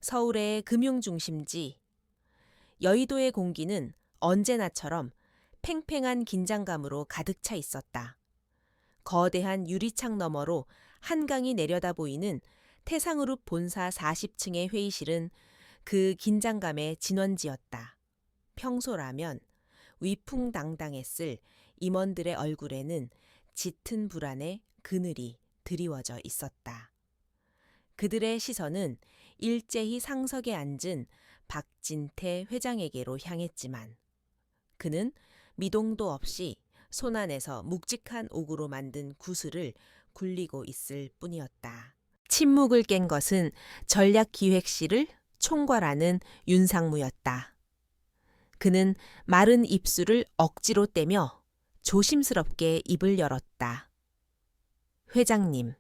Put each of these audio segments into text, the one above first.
서울의 금융중심지. 여의도의 공기는 언제나처럼 팽팽한 긴장감으로 가득 차 있었다. 거대한 유리창 너머로 한강이 내려다 보이는 태상그룹 본사 40층의 회의실은 그 긴장감의 진원지였다. 평소라면 위풍당당했을 임원들의 얼굴에는 짙은 불안의 그늘이 드리워져 있었다. 그들의 시선은 일제히 상석에 앉은 박진태 회장에게로 향했지만 그는 미동도 없이 손안에서 묵직한 옥으로 만든 구슬을 굴리고 있을 뿐이었다. 침묵을 깬 것은 전략기획실을 총괄하는 윤상무였다. 그는 마른 입술을 억지로 떼며 조심스럽게 입을 열었다. 회장님,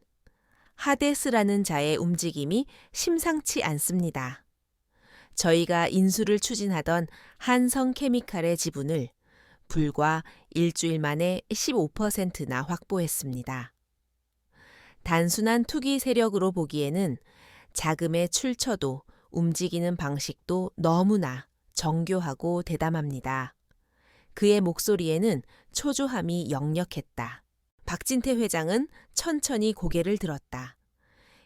하데스라는 자의 움직임이 심상치 않습니다. 저희가 인수를 추진하던 한성케미칼의 지분을 불과 일주일 만에 15%나 확보했습니다. 단순한 투기 세력으로 보기에는 자금의 출처도 움직이는 방식도 너무나 정교하고 대담합니다. 그의 목소리에는 초조함이 역력했다. 박진태 회장은 천천히 고개를 들었다.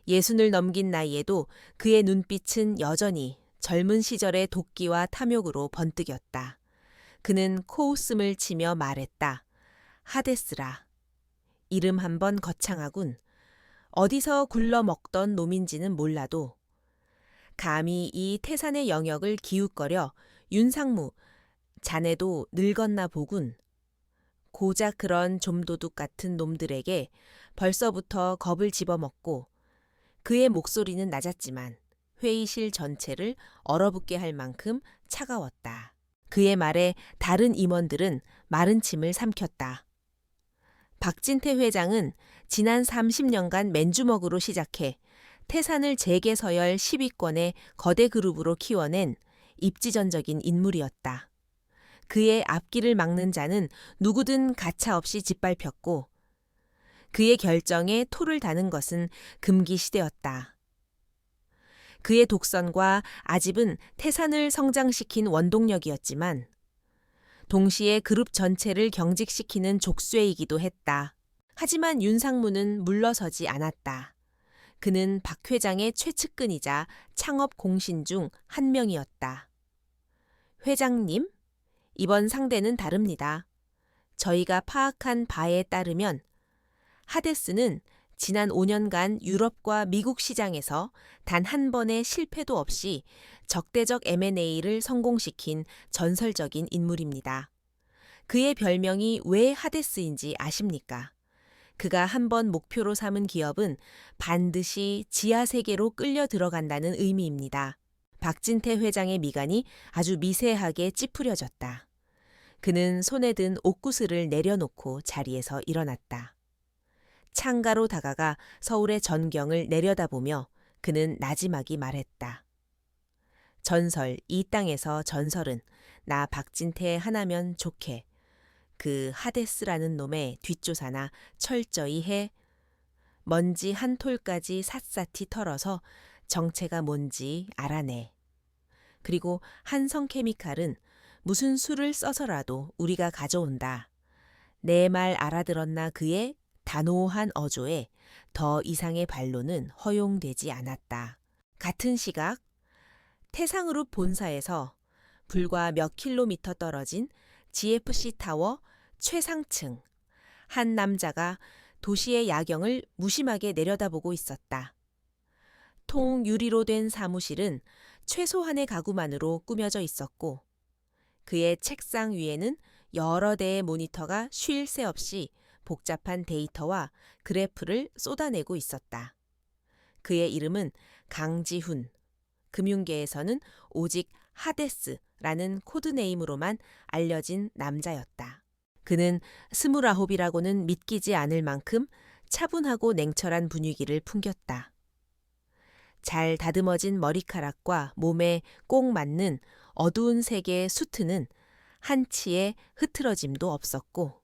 60을 넘긴 나이에도 그의 눈빛은 여전히 젊은 시절의 도끼와 탐욕으로 번뜩였다. 그는 코웃음을 치며 말했다. 하데스라. 이름 한번 거창하군. 어디서 굴러먹던 놈인지는 몰라도 감히 이 태산의 영역을 기웃거려 윤상무, 자네도 늙었나 보군. 고작 그런 좀도둑 같은 놈들에게 벌써부터 겁을 집어먹고 그의 목소리는 낮았지만 회의실 전체를 얼어붙게 할 만큼 차가웠다. 그의 말에 다른 임원들은 마른 침을 삼켰다. 박진태 회장은 지난 30년간 맨주먹으로 시작해 태산을 재계 서열 10위권의 거대 그룹으로 키워낸 입지전적인 인물이었다. 그의 앞길을 막는 자는 누구든 가차없이 짓밟혔고 그의 결정에 토를 다는 것은 금기시되었다. 그의 독선과 아집은 태산을 성장시킨 원동력이었지만 동시에 그룹 전체를 경직시키는 족쇄이기도 했다. 하지만 윤상무는 물러서지 않았다. 그는 박 회장의 최측근이자 창업 공신 중 한 명이었다. 회장님, 이번 상대는 다릅니다. 저희가 파악한 바에 따르면 하데스는 지난 5년간 유럽과 미국 시장에서 단 한 번의 실패도 없이 적대적 M&A를 성공시킨 전설적인 인물입니다. 그의 별명이 왜 하데스인지 아십니까? 그가 한 번 목표로 삼은 기업은 반드시 지하 세계로 끌려 들어간다는 의미입니다. 박진태 회장의 미간이 아주 미세하게 찌푸려졌다. 그는 손에 든 옥구슬을 내려놓고 자리에서 일어났다. 창가로 다가가 서울의 전경을 내려다보며 그는 나지막이 말했다. 전설, 이 땅에서 전설은 나 박진태 하나면 좋게 그 하데스라는 놈의 뒷조사나 철저히 해 먼지 한 톨까지 샅샅이 털어서 정체가 뭔지 알아내. 그리고 한성케미칼은 무슨 수를 써서라도 우리가 가져온다. 내 말 알아들었나 그의 단호한 어조에 더 이상의 반론은 허용되지 않았다. 같은 시각 태상그룹 본사에서 불과 몇 킬로미터 떨어진 GFC 타워 최상층 한 남자가 도시의 야경을 무심하게 내려다보고 있었다. 통유리로 된 사무실은 최소한의 가구만으로 꾸며져 있었고 그의 책상 위에는 여러 대의 모니터가 쉴 새 없이 복잡한 데이터와 그래프를 쏟아내고 있었다. 그의 이름은 강지훈. 금융계에서는 오직 하데스라는 코드네임으로만 알려진 남자였다. 그는 29이라고는 믿기지 않을 만큼 차분하고 냉철한 분위기를 풍겼다. 잘 다듬어진 머리카락과 몸에 꼭 맞는 어두운 색의 수트는 한치의 흐트러짐도 없었고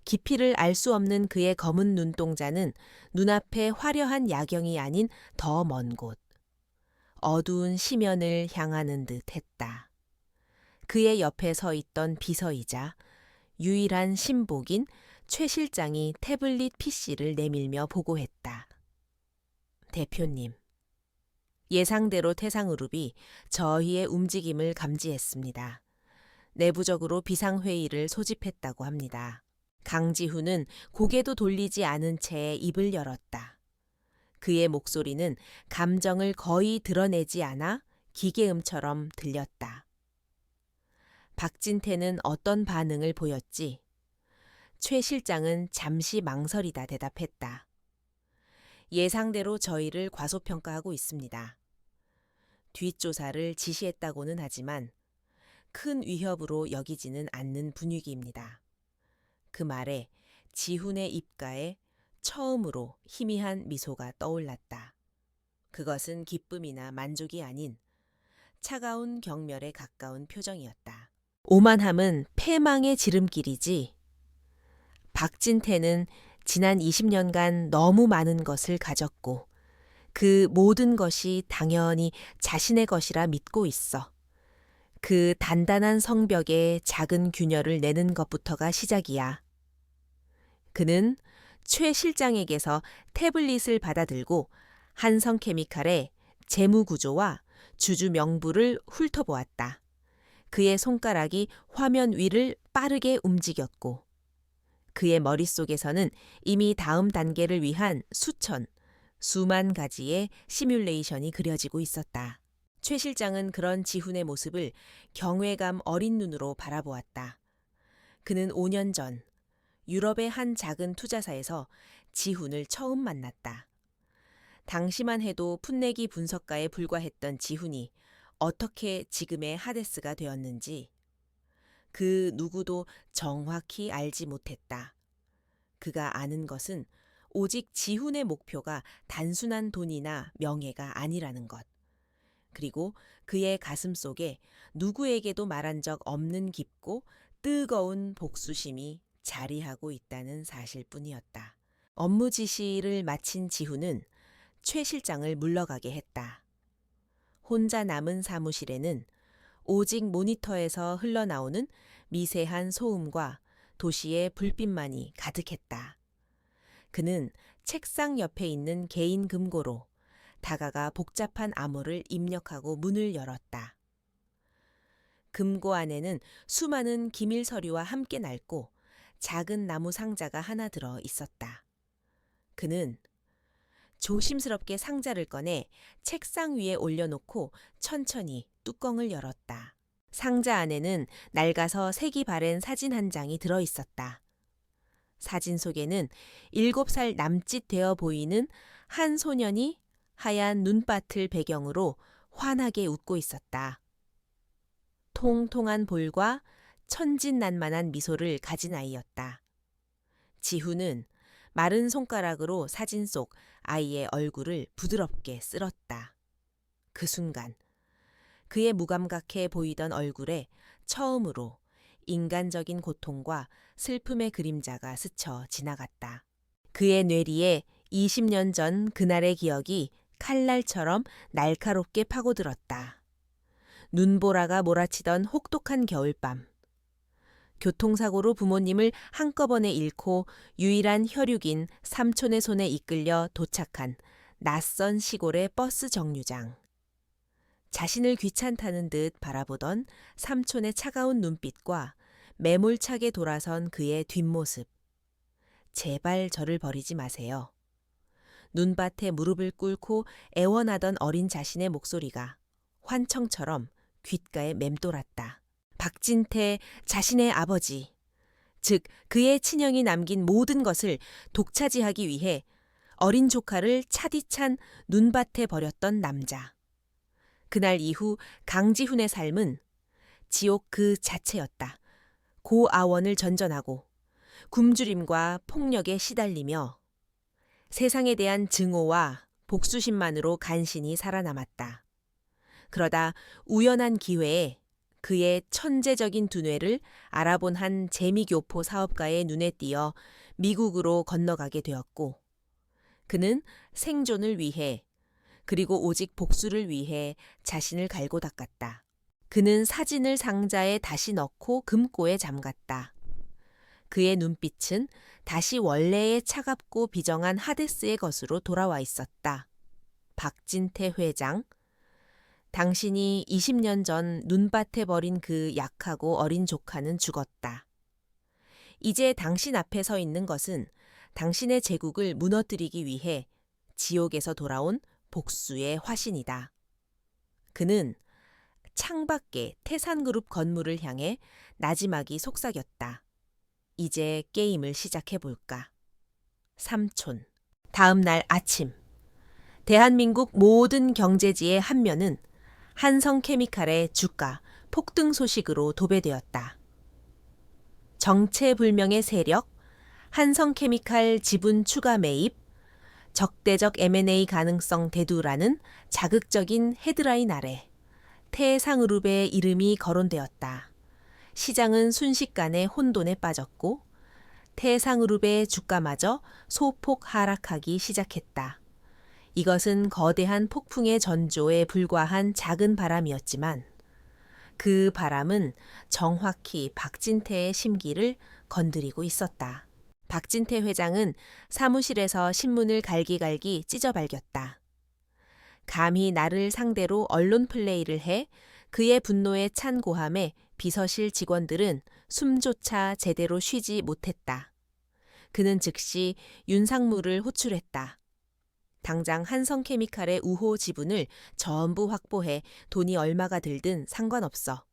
깊이를 알 수 없는 그의 검은 눈동자는 눈앞의 화려한 야경이 아닌 더 먼 곳, 어두운 시면을 향하는 듯 했다. 그의 옆에 서 있던 비서이자 유일한 신복인 최 실장이 태블릿 PC를 내밀며 보고했다. 대표님. 예상대로 태상그룹이 저희의 움직임을 감지했습니다. 내부적으로 비상회의를 소집했다고 합니다. 강지훈은 고개도 돌리지 않은 채 입을 열었다. 그의 목소리는 감정을 거의 드러내지 않아 기계음처럼 들렸다. 박진태는 어떤 반응을 보였지? 최 실장은 잠시 망설이다 대답했다. 예상대로 저희를 과소평가하고 있습니다. 뒷조사를 지시했다고는 하지만 큰 위협으로 여기지는 않는 분위기입니다. 그 말에 지훈의 입가에 처음으로 희미한 미소가 떠올랐다. 그것은 기쁨이나 만족이 아닌 차가운 경멸에 가까운 표정이었다. 오만함은 패망의 지름길이지. 박진태는 지난 20년간 너무 많은 것을 가졌고 그 모든 것이 당연히 자신의 것이라 믿고 있어. 그 단단한 성벽에 작은 균열을 내는 것부터가 시작이야. 그는 최 실장에게서 태블릿을 받아들고 한성케미칼의 재무구조와 주주 명부를 훑어보았다. 그의 손가락이 화면 위를 빠르게 움직였고 그의 머릿속에서는 이미 다음 단계를 위한 수만 가지의 시뮬레이션이 그려지고 있었다. 최 실장은 그런 지훈의 모습을 경외감 어린 눈으로 바라보았다. 그는 5년 전 유럽의 한 작은 투자사에서 지훈을 처음 만났다. 당시만 해도 풋내기 분석가에 불과했던 지훈이 어떻게 지금의 하데스가 되었는지 그 누구도 정확히 알지 못했다. 그가 아는 것은 오직 지훈의 목표가 단순한 돈이나 명예가 아니라는 것. 그리고 그의 가슴 속에 누구에게도 말한 적 없는 깊고 뜨거운 복수심이 자리하고 있다는 사실뿐이었다. 업무 지시를 마친 지훈은 최 실장을 물러가게 했다. 혼자 남은 사무실에는 오직 모니터에서 흘러나오는 미세한 소음과 도시의 불빛만이 가득했다. 그는 책상 옆에 있는 개인 금고로 다가가 복잡한 암호를 입력하고 문을 열었다. 금고 안에는 수많은 기밀 서류와 함께 낡고 작은 나무 상자가 하나 들어 있었다. 그는 조심스럽게 상자를 꺼내 책상 위에 올려놓고 천천히 뚜껑을 열었다. 상자 안에는 낡아서 색이 바랜 사진 한 장이 들어 있었다. 사진 속에는 7살 남짓 되어 보이는 한 소년이 하얀 눈밭을 배경으로 환하게 웃고 있었다. 통통한 볼과 천진난만한 미소를 가진 아이였다. 지훈은 마른 손가락으로 사진 속 아이의 얼굴을 부드럽게 쓸었다. 그 순간 그의 무감각해 보이던 얼굴에 처음으로 인간적인 고통과 슬픔의 그림자가 스쳐 지나갔다. 그의 뇌리에 20년 전 그날의 기억이 칼날처럼 날카롭게 파고들었다. 눈보라가 몰아치던 혹독한 겨울밤. 교통사고로 부모님을 한꺼번에 잃고 유일한 혈육인 삼촌의 손에 이끌려 도착한 낯선 시골의 버스 정류장. 자신을 귀찮다는 듯 바라보던 삼촌의 차가운 눈빛과 매몰차게 돌아선 그의 뒷모습. 제발 저를 버리지 마세요. 눈밭에 무릎을 꿇고 애원하던 어린 자신의 목소리가 환청처럼 귓가에 맴돌았다. 박진태 자신의 아버지, 즉 그의 친형이 남긴 모든 것을 독차지하기 위해 어린 조카를 차디찬 눈밭에 버렸던 남자. 그날 이후 강지훈의 삶은 지옥 그 자체였다. 고아원을 전전하고 굶주림과 폭력에 시달리며 세상에 대한 증오와 복수심만으로 간신히 살아남았다. 그러다 우연한 기회에 그의 천재적인 두뇌를 알아본 한 재미교포 사업가의 눈에 띄어 미국으로 건너가게 되었고 그는 생존을 위해 그리고 오직 복수를 위해 자신을 갈고 닦았다. 그는 사진을 상자에 다시 넣고 금고에 잠갔다. 그의 눈빛은 다시 원래의 차갑고 비정한 하데스의 것으로 돌아와 있었다. 박진태 회장, 당신이 20년 전 눈밭에 버린 그 약하고 어린 조카는 죽었다. 이제 당신 앞에 서 있는 것은 당신의 제국을 무너뜨리기 위해 지옥에서 돌아온 복수의 화신이다. 그는 창밖의 태산그룹 건물을 향해 나지막이 속삭였다. 이제 게임을 시작해볼까. 삼촌. 다음 날 아침. 대한민국 모든 경제지의 한 면은 한성케미칼의 주가 폭등 소식으로 도배되었다. 정체불명의 세력, 한성케미칼 지분 추가 매입, 적대적 M&A 가능성 대두라는 자극적인 헤드라인 아래 태상그룹의 이름이 거론되었다. 시장은 순식간에 혼돈에 빠졌고 태상그룹의 주가마저 소폭 하락하기 시작했다. 이것은 거대한 폭풍의 전조에 불과한 작은 바람이었지만 그 바람은 정확히 박진태의 심기를 건드리고 있었다. 박진태 회장은 사무실에서 신문을 갈기갈기 찢어발겼다. 감히 나를 상대로 언론 플레이를 해 그의 분노에 찬 고함에 비서실 직원들은 숨조차 제대로 쉬지 못했다. 그는 즉시 윤상무를 호출했다. 당장 한성케미칼의 우호 지분을 전부 확보해 돈이 얼마가 들든 상관없어.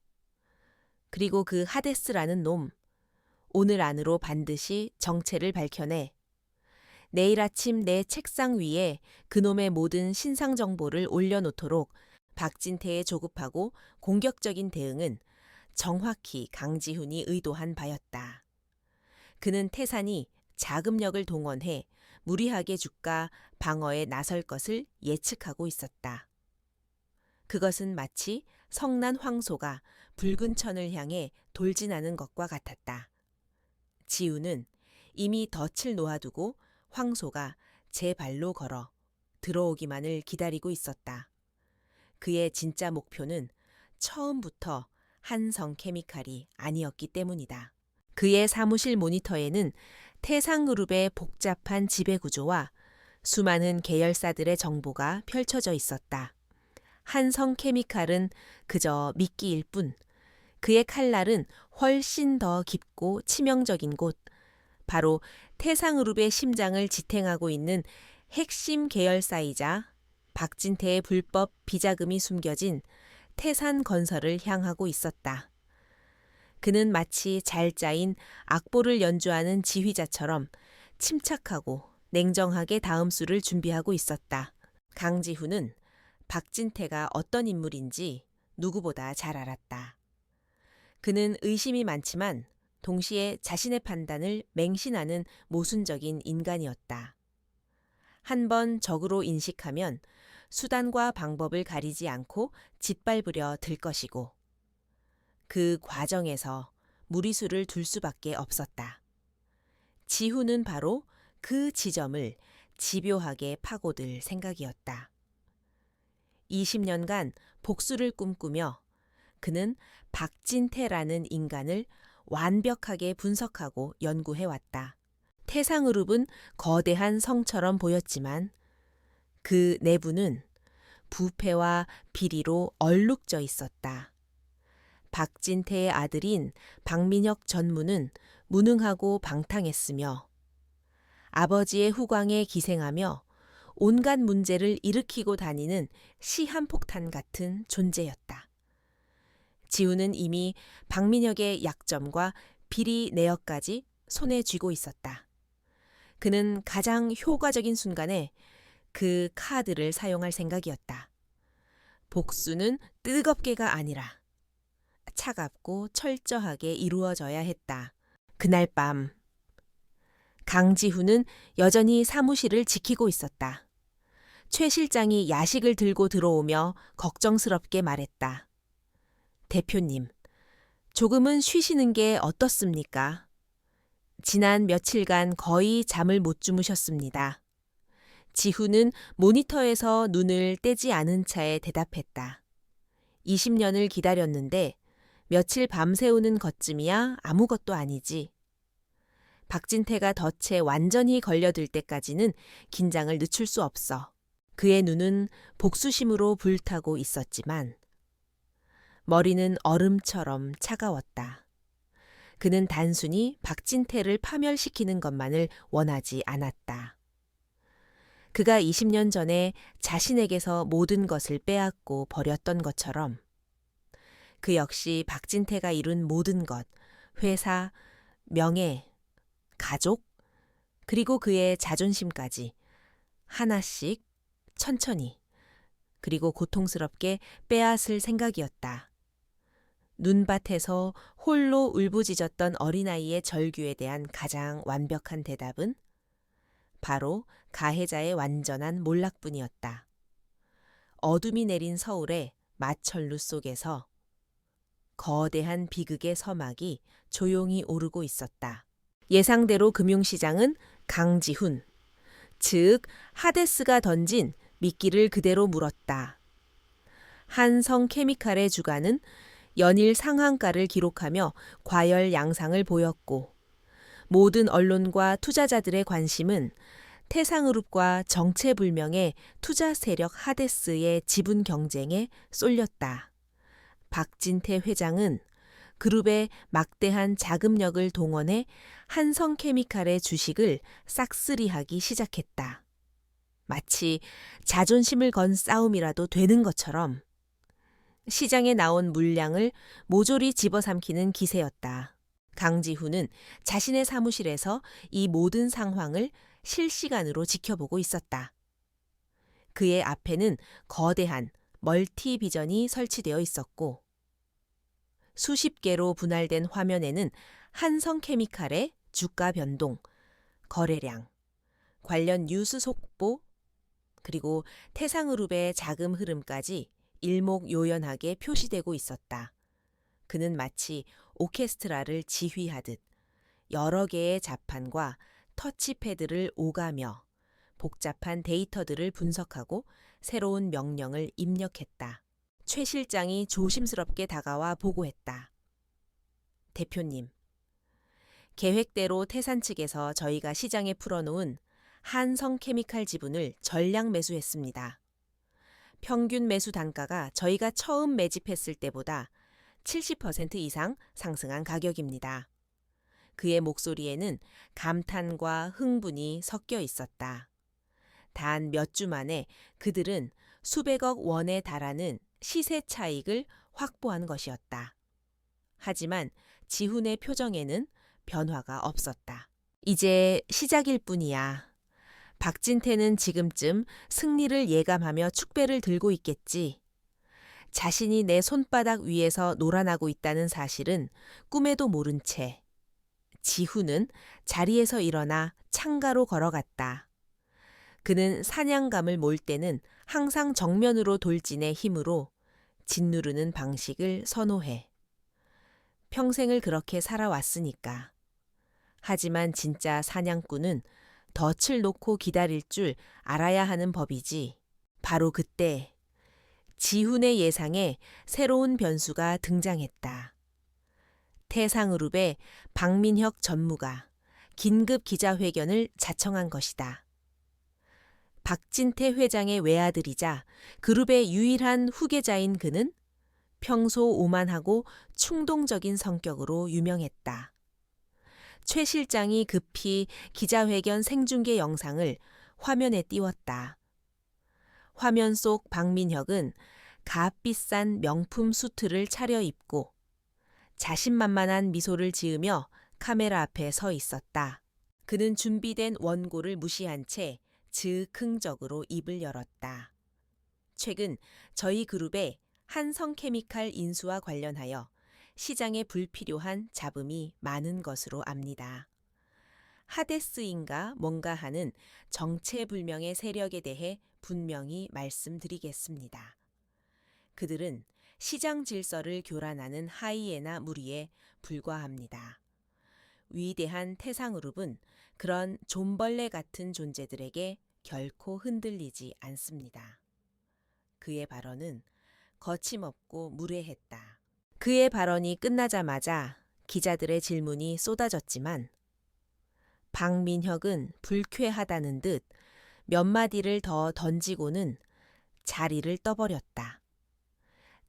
그리고 그 하데스라는 놈, 오늘 안으로 반드시 정체를 밝혀내. 내일 아침 내 책상 위에 그놈의 모든 신상 정보를 올려놓도록 박진태의 조급하고 공격적인 대응은 정확히 강지훈이 의도한 바였다. 그는 태산이 자금력을 동원해 무리하게 주가 방어에 나설 것을 예측하고 있었다. 그것은 마치 성난 황소가 붉은 천을 향해 돌진하는 것과 같았다. 지우는 이미 덫을 놓아두고 황소가 제 발로 걸어 들어오기만을 기다리고 있었다. 그의 진짜 목표는 처음부터 한성케미칼이 아니었기 때문이다. 그의 사무실 모니터에는 태상그룹의 복잡한 지배구조와 수많은 계열사들의 정보가 펼쳐져 있었다. 한성케미칼은 그저 미끼일 뿐, 그의 칼날은 훨씬 더 깊고 치명적인 곳, 바로 태상그룹의 심장을 지탱하고 있는 핵심 계열사이자 박진태의 불법 비자금이 숨겨진 태산건설을 향하고 있었다. 그는 마치 잘 짜인 악보를 연주하는 지휘자처럼 침착하고 냉정하게 다음 수를 준비하고 있었다. 강지훈은 박진태가 어떤 인물인지 누구보다 잘 알았다. 그는 의심이 많지만 동시에 자신의 판단을 맹신하는 모순적인 인간이었다. 한번 적으로 인식하면 수단과 방법을 가리지 않고 짓밟으려 들 것이고 그 과정에서 무리수를 둘 수밖에 없었다. 지훈은 바로 그 지점을 집요하게 파고들 생각이었다. 20년간 복수를 꿈꾸며 그는 박진태라는 인간을 완벽하게 분석하고 연구해왔다. 태상그룹은 거대한 성처럼 보였지만 그 내부는 부패와 비리로 얼룩져 있었다. 박진태의 아들인 박민혁 전무는 무능하고 방탕했으며 아버지의 후광에 기생하며 온갖 문제를 일으키고 다니는 시한폭탄 같은 존재였다. 지우는 이미 박민혁의 약점과 비리 내역까지 손에 쥐고 있었다. 그는 가장 효과적인 순간에 그 카드를 사용할 생각이었다. 복수는 뜨겁게가 아니라 차갑고 철저하게 이루어져야 했다. 그날 밤 강지훈은 여전히 사무실을 지키고 있었다. 최 실장이 야식을 들고 들어오며 걱정스럽게 말했다. 대표님, 조금은 쉬시는 게 어떻습니까? 지난 며칠간 거의 잠을 못 주무셨습니다. 지훈은 모니터에서 눈을 떼지 않은 차에 대답했다. 20년을 기다렸는데 며칠 밤새우는 것쯤이야 아무것도 아니지. 박진태가 덫에 완전히 걸려들 때까지는 긴장을 늦출 수 없어. 그의 눈은 복수심으로 불타고 있었지만 머리는 얼음처럼 차가웠다. 그는 단순히 박진태를 파멸시키는 것만을 원하지 않았다. 그가 20년 전에 자신에게서 모든 것을 빼앗고 버렸던 것처럼 그 역시 박진태가 이룬 모든 것, 회사, 명예, 가족, 그리고 그의 자존심까지 하나씩 천천히 그리고 고통스럽게 빼앗을 생각이었다. 눈밭에서 홀로 울부짖었던 어린아이의 절규에 대한 가장 완벽한 대답은 바로 가해자의 완전한 몰락뿐이었다. 어둠이 내린 서울의 마천루 속에서 거대한 비극의 서막이 조용히 오르고 있었다. 예상대로 금융시장은 강지훈, 즉 하데스가 던진 미끼를 그대로 물었다. 한성케미칼의 주가는 연일 상한가를 기록하며 과열 양상을 보였고 모든 언론과 투자자들의 관심은 태상그룹과 정체불명의 투자 세력 하데스의 지분 경쟁에 쏠렸다. 박진태 회장은 그룹의 막대한 자금력을 동원해 한성케미칼의 주식을 싹쓸이하기 시작했다. 마치 자존심을 건 싸움이라도 되는 것처럼 시장에 나온 물량을 모조리 집어삼키는 기세였다. 강지훈은 자신의 사무실에서 이 모든 상황을 실시간으로 지켜보고 있었다. 그의 앞에는 거대한 멀티비전이 설치되어 있었고 수십 개로 분할된 화면에는 한성케미칼의 주가 변동, 거래량, 관련 뉴스 속보, 그리고 태상그룹의 자금 흐름까지 일목요연하게 표시되고 있었다. 그는 마치 오케스트라를 지휘하듯 여러 개의 자판과 터치패드를 오가며 복잡한 데이터들을 분석하고 새로운 명령을 입력했다. 최 실장이 조심스럽게 다가와 보고했다. 대표님, 계획대로 태산 측에서 저희가 시장에 풀어놓은 한성케미칼 지분을 전량 매수했습니다. 평균 매수 단가가 저희가 처음 매집했을 때보다 70% 이상 상승한 가격입니다. 그의 목소리에는 감탄과 흥분이 섞여 있었다. 단 몇 주 만에 그들은 수백억 원에 달하는 시세 차익을 확보한 것이었다. 하지만 지훈의 표정에는 변화가 없었다. 이제 시작일 뿐이야. 박진태는 지금쯤 승리를 예감하며 축배를 들고 있겠지. 자신이 내 손바닥 위에서 놀아나고 있다는 사실은 꿈에도 모른 채 지훈은 자리에서 일어나 창가로 걸어갔다. 그는 사냥감을 몰 때는 항상 정면으로 돌진의 힘으로 짓누르는 방식을 선호해. 평생을 그렇게 살아왔으니까. 하지만 진짜 사냥꾼은 덫을 놓고 기다릴 줄 알아야 하는 법이지. 바로 그때 지훈의 예상에 새로운 변수가 등장했다. 태상그룹의 박민혁 전무가 긴급 기자회견을 자청한 것이다. 박진태 회장의 외아들이자 그룹의 유일한 후계자인 그는 평소 오만하고 충동적인 성격으로 유명했다. 최 실장이 급히 기자회견 생중계 영상을 화면에 띄웠다. 화면 속 박민혁은 값비싼 명품 수트를 차려입고 자신만만한 미소를 지으며 카메라 앞에 서 있었다. 그는 준비된 원고를 무시한 채 즉흥적으로 입을 열었다. 최근 저희 그룹의 한성케미칼 인수와 관련하여 시장에 불필요한 잡음이 많은 것으로 압니다. 하데스인가 뭔가 하는 정체불명의 세력에 대해 분명히 말씀드리겠습니다. 그들은 시장 질서를 교란하는 하이에나 무리에 불과합니다. 위대한 태상그룹은 그런 좀벌레 같은 존재들에게 결코 흔들리지 않습니다. 그의 발언은 거침없고 무례했다. 그의 발언이 끝나자마자 기자들의 질문이 쏟아졌지만 박민혁은 불쾌하다는 듯 몇 마디를 더 던지고는 자리를 떠버렸다.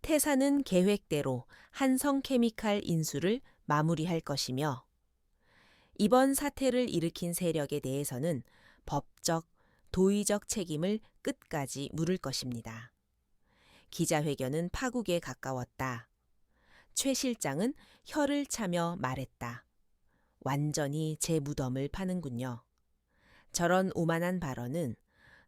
퇴사는 계획대로 한성케미칼 인수를 마무리할 것이며 이번 사태를 일으킨 세력에 대해서는 법적, 도의적 책임을 끝까지 물을 것입니다. 기자회견은 파국에 가까웠다. 최 실장은 혀를 차며 말했다. 완전히 제 무덤을 파는군요. 저런 오만한 발언은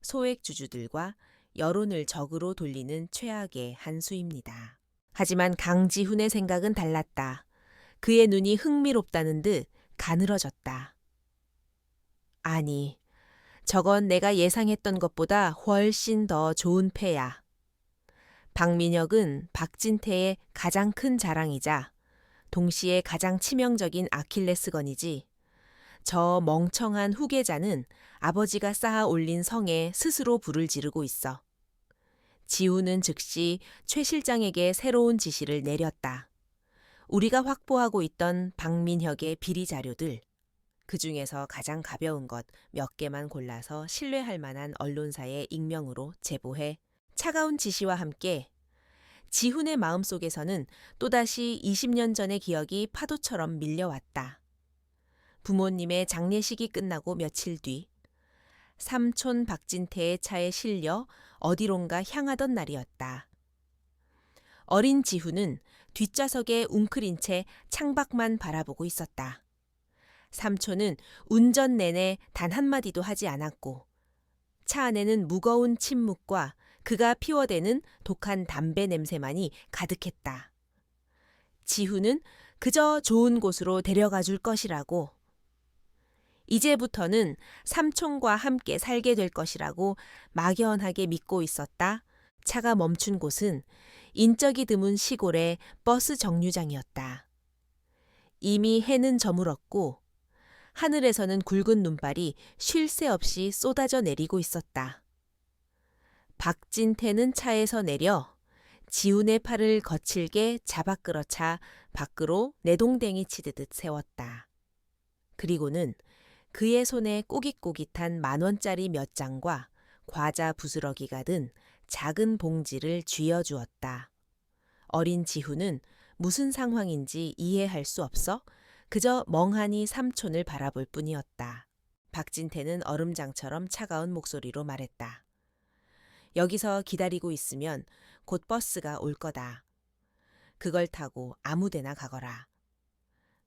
소액주주들과 여론을 적으로 돌리는 최악의 한 수입니다. 하지만 강지훈의 생각은 달랐다. 그의 눈이 흥미롭다는 듯 가늘어졌다. 아니, 저건 내가 예상했던 것보다 훨씬 더 좋은 패야. 박민혁은 박진태의 가장 큰 자랑이자 동시에 가장 치명적인 아킬레스건이지. 저 멍청한 후계자는 아버지가 쌓아 올린 성에 스스로 불을 지르고 있어. 지우는 즉시 최 실장에게 새로운 지시를 내렸다. 우리가 확보하고 있던 박민혁의 비리 자료들, 그 중에서 가장 가벼운 것 몇 개만 골라서 신뢰할 만한 언론사의 익명으로 제보해 차가운 지시와 함께 지훈의 마음속에서는 또다시 20년 전의 기억이 파도처럼 밀려왔다. 부모님의 장례식이 끝나고 며칠 뒤 삼촌 박진태의 차에 실려 어디론가 향하던 날이었다. 어린 지훈은 뒷좌석에 웅크린 채 창밖만 바라보고 있었다. 삼촌은 운전 내내 단 한마디도 하지 않았고 차 안에는 무거운 침묵과 그가 피워대는 독한 담배 냄새만이 가득했다. 지훈은 그저 좋은 곳으로 데려가 줄 것이라고, 이제부터는 삼촌과 함께 살게 될 것이라고 막연하게 믿고 있었다. 차가 멈춘 곳은 인적이 드문 시골의 버스 정류장이었다. 이미 해는 저물었고 하늘에서는 굵은 눈발이 쉴 새 없이 쏟아져 내리고 있었다. 박진태는 차에서 내려 지훈의 팔을 거칠게 잡아 끌어차 밖으로 내동댕이 치듯 세웠다. 그리고는 그의 손에 꼬깃꼬깃한 10,000원짜리 몇 장과 과자 부스러기가 든 작은 봉지를 쥐어주었다. 어린 지훈은 무슨 상황인지 이해할 수 없어 그저 멍하니 삼촌을 바라볼 뿐이었다. 박진태는 얼음장처럼 차가운 목소리로 말했다. 여기서 기다리고 있으면 곧 버스가 올 거다. 그걸 타고 아무 데나 가거라.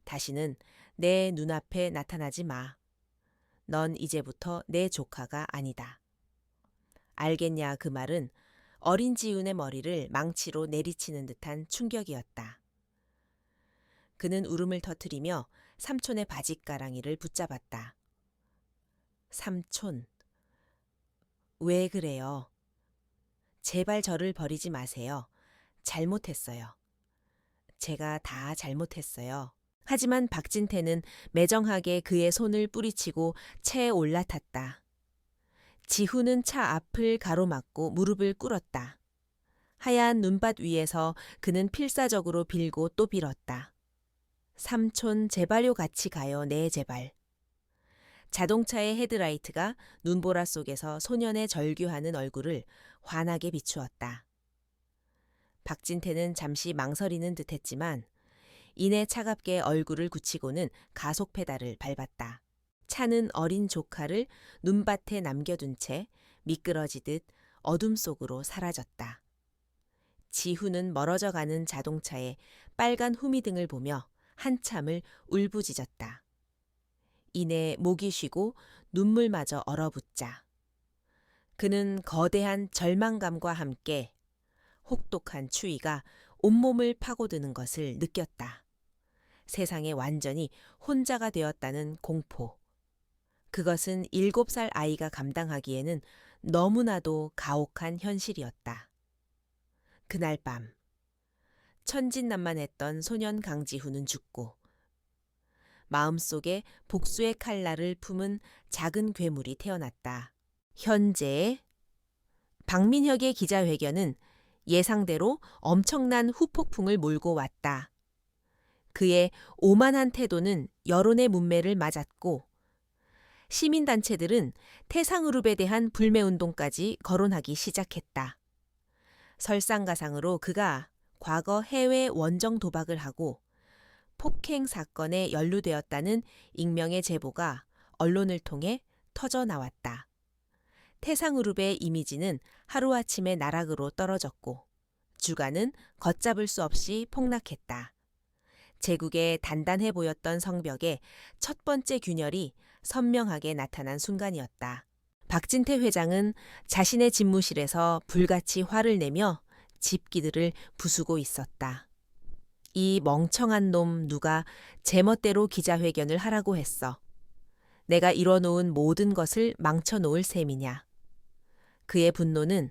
다시는 내 눈앞에 나타나지 마. 넌 이제부터 내 조카가 아니다. 알겠냐 그 말은 어린 지훈의 머리를 망치로 내리치는 듯한 충격이었다. 그는 울음을 터뜨리며 삼촌의 바짓가랑이를 붙잡았다. 삼촌, 왜 그래요? 제발 저를 버리지 마세요. 잘못했어요. 제가 다 잘못했어요. 하지만 박진태는 매정하게 그의 손을 뿌리치고 채에 올라탔다. 지훈은 차 앞을 가로막고 무릎을 꿇었다. 하얀 눈밭 위에서 그는 필사적으로 빌고 또 빌었다. 삼촌 제발요 같이 가요 네 제발. 자동차의 헤드라이트가 눈보라 속에서 소년의 절규하는 얼굴을 환하게 비추었다. 박진태는 잠시 망설이는 듯했지만 이내 차갑게 얼굴을 굳히고는 가속 페달을 밟았다. 차는 어린 조카를 눈밭에 남겨둔 채 미끄러지듯 어둠 속으로 사라졌다. 지훈은 멀어져 가는 자동차의 빨간 후미등을 보며 한참을 울부짖었다. 이내 목이 쉬고 눈물마저 얼어붙자 그는 거대한 절망감과 함께 혹독한 추위가 온몸을 파고드는 것을 느꼈다. 세상에 완전히 혼자가 되었다는 공포. 그것은 7살 아이가 감당하기에는 너무나도 가혹한 현실이었다. 그날 밤 천진난만했던 소년 강지훈은 죽고 마음속에 복수의 칼날을 품은 작은 괴물이 태어났다. 현재 박민혁의 기자회견은 예상대로 엄청난 후폭풍을 몰고 왔다. 그의 오만한 태도는 여론의 문매를 맞았고 시민단체들은 태상그룹에 대한 불매운동까지 거론하기 시작했다. 설상가상으로 그가 과거 해외 원정 도박을 하고 폭행 사건에 연루되었다는 익명의 제보가 언론을 통해 터져나왔다. 태상그룹의 이미지는 하루아침에 나락으로 떨어졌고 주가는 걷잡을 수 없이 폭락했다. 제국의 단단해 보였던 성벽에 첫 번째 균열이 선명하게 나타난 순간이었다. 박진태 회장은 자신의 집무실에서 불같이 화를 내며 집기들을 부수고 있었다. 이 멍청한 놈 누가 제멋대로 기자회견을 하라고 했어. 내가 이뤄놓은 모든 것을 망쳐놓을 셈이냐. 그의 분노는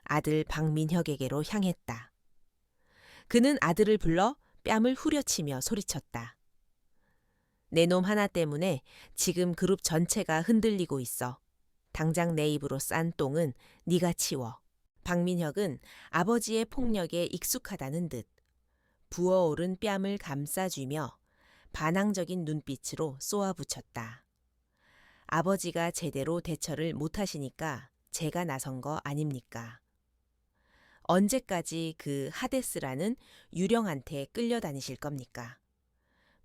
아들 박민혁에게로 향했다. 그는 아들을 불러 뺨을 후려치며 소리쳤다. 내 놈 하나 때문에 지금 그룹 전체가 흔들리고 있어. 당장 내 입으로 싼 똥은 네가 치워. 박민혁은 아버지의 폭력에 익숙하다는 듯 부어오른 뺨을 감싸쥐며 반항적인 눈빛으로 쏘아붙였다. 아버지가 제대로 대처를 못하시니까 제가 나선 거 아닙니까? 언제까지 그 하데스라는 유령한테 끌려다니실 겁니까?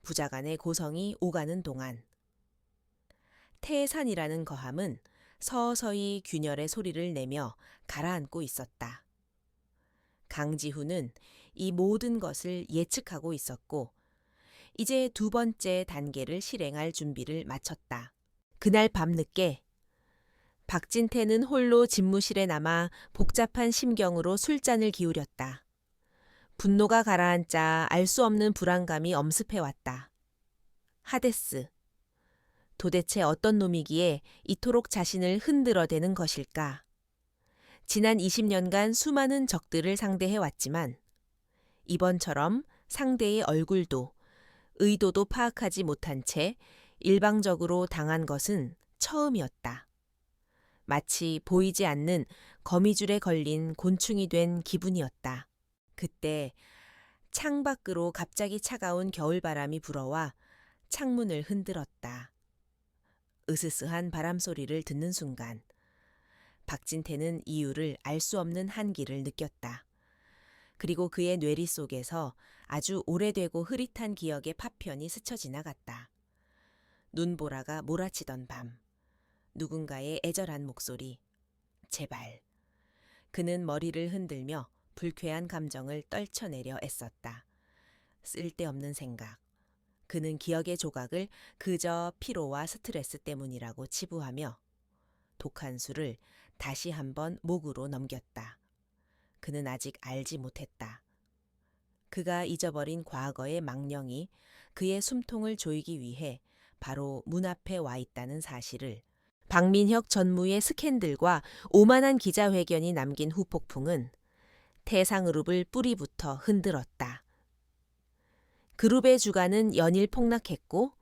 부자간의 고성이 오가는 동안. 태산이라는 거함은 서서히 균열의 소리를 내며 가라앉고 있었다. 강지훈은 이 모든 것을 예측하고 있었고 이제 두 번째 단계를 실행할 준비를 마쳤다. 그날 밤늦게 박진태는 홀로 집무실에 남아 복잡한 심경으로 술잔을 기울였다. 분노가 가라앉자 알 수 없는 불안감이 엄습해왔다. 하데스. 도대체 어떤 놈이기에 이토록 자신을 흔들어대는 것일까? 지난 20년간 수많은 적들을 상대해왔지만 이번처럼 상대의 얼굴도 의도도 파악하지 못한 채 일방적으로 당한 것은 처음이었다. 마치 보이지 않는 거미줄에 걸린 곤충이 된 기분이었다. 그때 창밖으로 갑자기 차가운 겨울바람이 불어와 창문을 흔들었다. 으스스한 바람소리를 듣는 순간 박진태는 이유를 알 수 없는 한기를 느꼈다. 그리고 그의 뇌리 속에서 아주 오래되고 흐릿한 기억의 파편이 스쳐 지나갔다. 눈보라가 몰아치던 밤. 누군가의 애절한 목소리. 제발. 그는 머리를 흔들며 불쾌한 감정을 떨쳐내려 애썼다. 쓸데없는 생각. 그는 기억의 조각을 그저 피로와 스트레스 때문이라고 치부하며 독한 술을 다시 한번 목으로 넘겼다. 그는 아직 알지 못했다. 그가 잊어버린 과거의 망령이 그의 숨통을 조이기 위해 바로 문 앞에 와 있다는 사실을 박민혁 전무의 스캔들과 오만한 기자회견이 남긴 후폭풍은 태상그룹을 뿌리부터 흔들었다. 그룹의 주가는 연일 폭락했고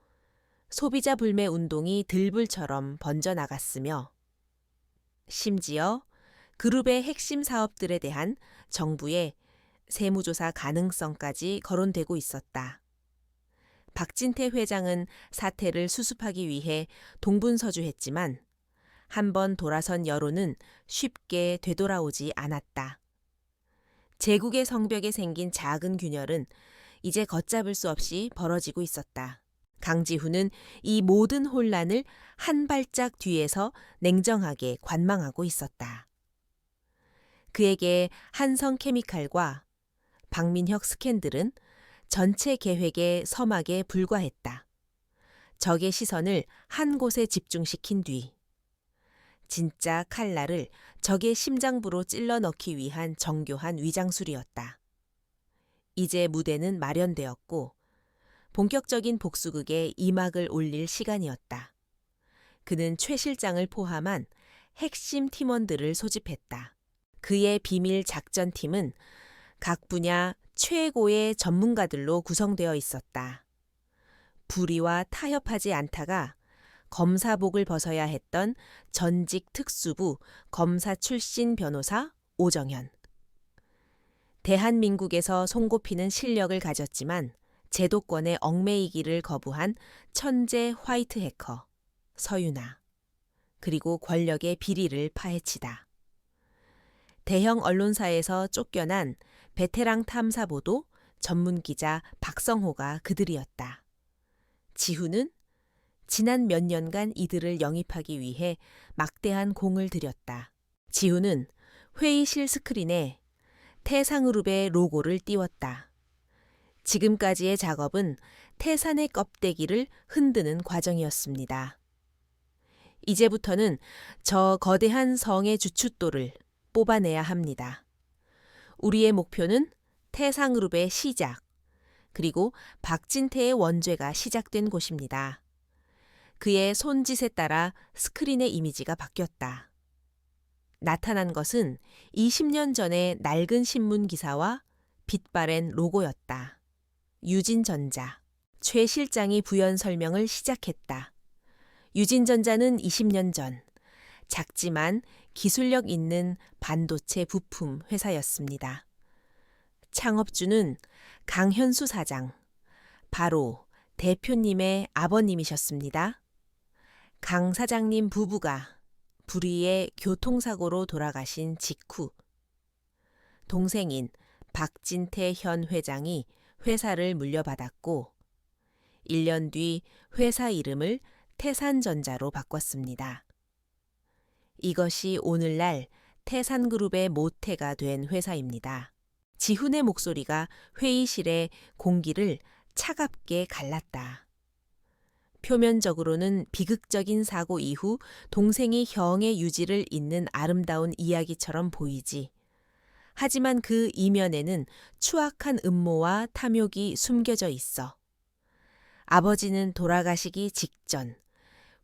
소비자 불매 운동이 들불처럼 번져나갔으며 심지어 그룹의 핵심 사업들에 대한 정부의 세무조사 가능성까지 거론되고 있었다. 박진태 회장은 사태를 수습하기 위해 동분서주했지만 한번 돌아선 여론은 쉽게 되돌아오지 않았다. 제국의 성벽에 생긴 작은 균열은 이제 걷잡을 수 없이 벌어지고 있었다. 강지훈은 이 모든 혼란을 한 발짝 뒤에서 냉정하게 관망하고 있었다. 그에게 한성케미칼과 박민혁 스캔들은 전체 계획의 서막에 불과했다. 적의 시선을 한 곳에 집중시킨 뒤 진짜 칼날을 적의 심장부로 찔러 넣기 위한 정교한 위장술이었다. 이제 무대는 마련되었고 본격적인 복수극에 이막을 올릴 시간이었다. 그는 최 실장을 포함한 핵심 팀원들을 소집했다. 그의 비밀 작전팀은 각 분야 최고의 전문가들로 구성되어 있었다. 불의와 타협하지 않다가 검사복을 벗어야 했던 전직 특수부 검사 출신 변호사 오정현. 대한민국에서 손꼽히는 실력을 가졌지만 제도권에 얽매이기를 거부한 천재 화이트 해커 서유나. 그리고 권력의 비리를 파헤치다. 대형 언론사에서 쫓겨난 베테랑 탐사보도 전문기자 박성호가 그들이었다. 지후는 지난 몇 년간 이들을 영입하기 위해 막대한 공을 들였다. 지후는 회의실 스크린에 태상그룹의 로고를 띄웠다. 지금까지의 작업은 태산의 껍데기를 흔드는 과정이었습니다. 이제부터는 저 거대한 성의 주춧돌을 뽑아내야 합니다. 우리의 목표는 태상그룹의 시작, 그리고 박진태의 원죄가 시작된 곳입니다. 그의 손짓에 따라 스크린의 이미지가 바뀌었다. 나타난 것은 20년 전의 낡은 신문 기사와 빛바랜 로고였다. 유진전자. 최 실장이 부연 설명을 시작했다. 유진전자는 20년 전 작지만 기술력 있는 반도체 부품 회사였습니다. 창업주는 강현수 사장, 바로 대표님의 아버님이셨습니다. 강 사장님 부부가 불의의 교통사고로 돌아가신 직후 동생인 박진태 현 회장이 회사를 물려받았고 1년 뒤 회사 이름을 태산전자로 바꿨습니다. 이것이 오늘날 태산그룹의 모태가 된 회사입니다. 지훈의 목소리가 회의실의 공기를 차갑게 갈랐다. 표면적으로는 비극적인 사고 이후 동생이 형의 유지를 잇는 아름다운 이야기처럼 보이지. 하지만 그 이면에는 추악한 음모와 탐욕이 숨겨져 있어. 아버지는 돌아가시기 직전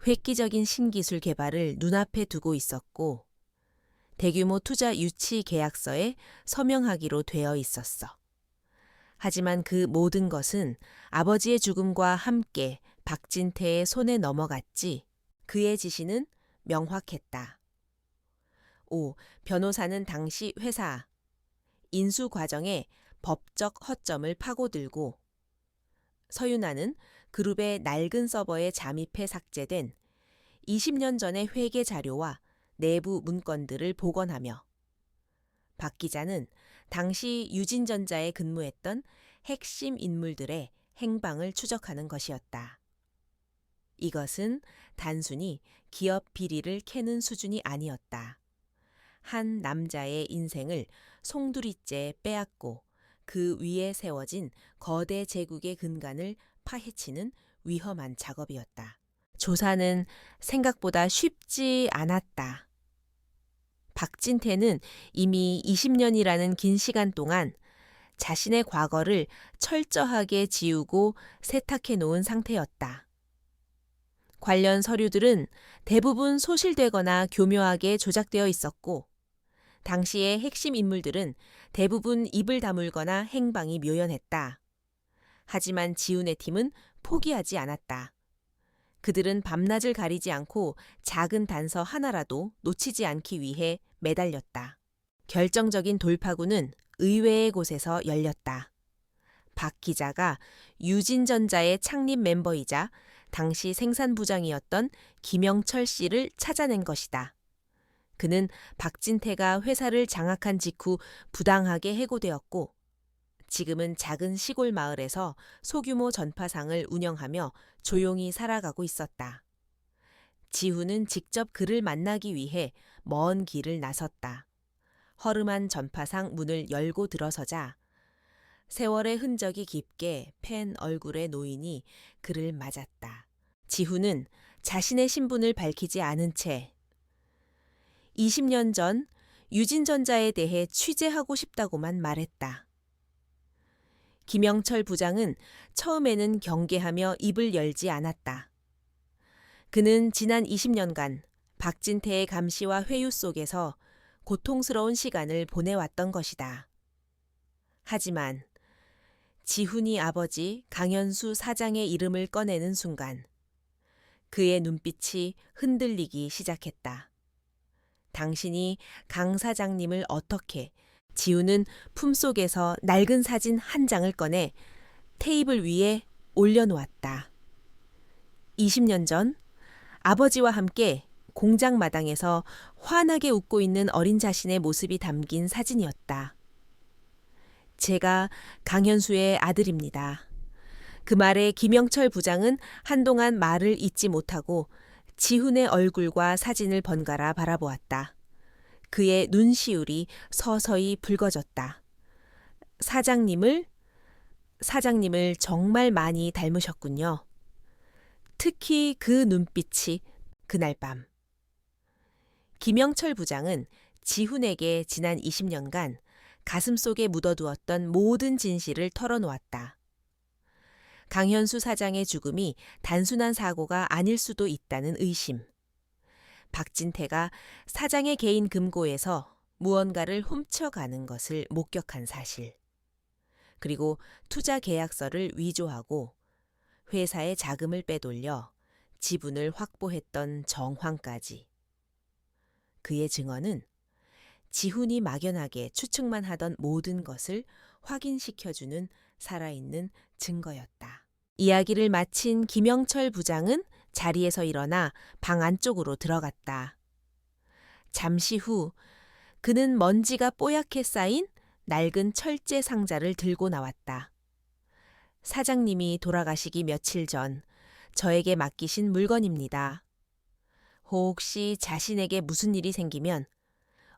획기적인 신기술 개발을 눈앞에 두고 있었고 대규모 투자 유치 계약서에 서명하기로 되어 있었어. 하지만 그 모든 것은 아버지의 죽음과 함께 박진태의 손에 넘어갔지. 그의 지시는 명확했다. 변호사는 당시 회사 인수 과정에 법적 허점을 파고들고 서윤아는 그룹의 낡은 서버에 잠입해 삭제된 20년 전의 회계 자료와 내부 문건들을 복원하며 박 기자는 당시 유진전자에 근무했던 핵심 인물들의 행방을 추적하는 것이었다. 이것은 단순히 기업 비리를 캐는 수준이 아니었다. 한 남자의 인생을 송두리째 빼앗고 그 위에 세워진 거대 제국의 근간을 파헤치는 위험한 작업이었다. 조사는 생각보다 쉽지 않았다. 박진태는 이미 20년이라는 긴 시간 동안 자신의 과거를 철저하게 지우고 세탁해 놓은 상태였다. 관련 서류들은 대부분 소실되거나 교묘하게 조작되어 있었고 당시의 핵심 인물들은 대부분 입을 다물거나 행방이 묘연했다. 하지만 지훈의 팀은 포기하지 않았다. 그들은 밤낮을 가리지 않고 작은 단서 하나라도 놓치지 않기 위해 매달렸다. 결정적인 돌파구는 의외의 곳에서 열렸다. 박 기자가 유진전자의 창립 멤버이자 당시 생산부장이었던 김영철 씨를 찾아낸 것이다. 그는 박진태가 회사를 장악한 직후 부당하게 해고되었고 지금은 작은 시골 마을에서 소규모 전파상을 운영하며 조용히 살아가고 있었다. 지훈은 직접 그를 만나기 위해 먼 길을 나섰다. 허름한 전파상 문을 열고 들어서자 세월의 흔적이 깊게 팬 얼굴의 노인이 그를 맞았다. 지훈은 자신의 신분을 밝히지 않은 채 20년 전 유진전자에 대해 취재하고 싶다고만 말했다. 김영철 부장은 처음에는 경계하며 입을 열지 않았다. 그는 지난 20년간 박진태의 감시와 회유 속에서 고통스러운 시간을 보내왔던 것이다. 하지만 지훈이 아버지 강현수 사장의 이름을 꺼내는 순간 그의 눈빛이 흔들리기 시작했다. 당신이 강 사장님을 어떻게 지우는 품속에서 낡은 사진 한 장을 꺼내 테이블 위에 올려놓았다. 20년 전 아버지와 함께 공장 마당에서 환하게 웃고 있는 어린 자신의 모습이 담긴 사진이었다. 제가 강현수의 아들입니다. 그 말에 김영철 부장은 한동안 말을 잇지 못하고 지훈의 얼굴과 사진을 번갈아 바라보았다. 그의 눈시울이 서서히 붉어졌다. 사장님을 정말 많이 닮으셨군요. 특히 그 눈빛이 그날 밤. 김영철 부장은 지훈에게 지난 20년간 가슴속에 묻어두었던 모든 진실을 털어놓았다. 강현수 사장의 죽음이 단순한 사고가 아닐 수도 있다는 의심. 박진태가 사장의 개인 금고에서 무언가를 훔쳐가는 것을 목격한 사실. 그리고 투자 계약서를 위조하고 회사의 자금을 빼돌려 지분을 확보했던 정황까지. 그의 증언은 지훈이 막연하게 추측만 하던 모든 것을 확인시켜주는 살아있는 증거였다. 이야기를 마친 김영철 부장은 자리에서 일어나 방 안쪽으로 들어갔다. 잠시 후 그는 먼지가 뽀얗게 쌓인 낡은 철제 상자를 들고 나왔다. 사장님이 돌아가시기 며칠 전 저에게 맡기신 물건입니다. 혹시 자신에게 무슨 일이 생기면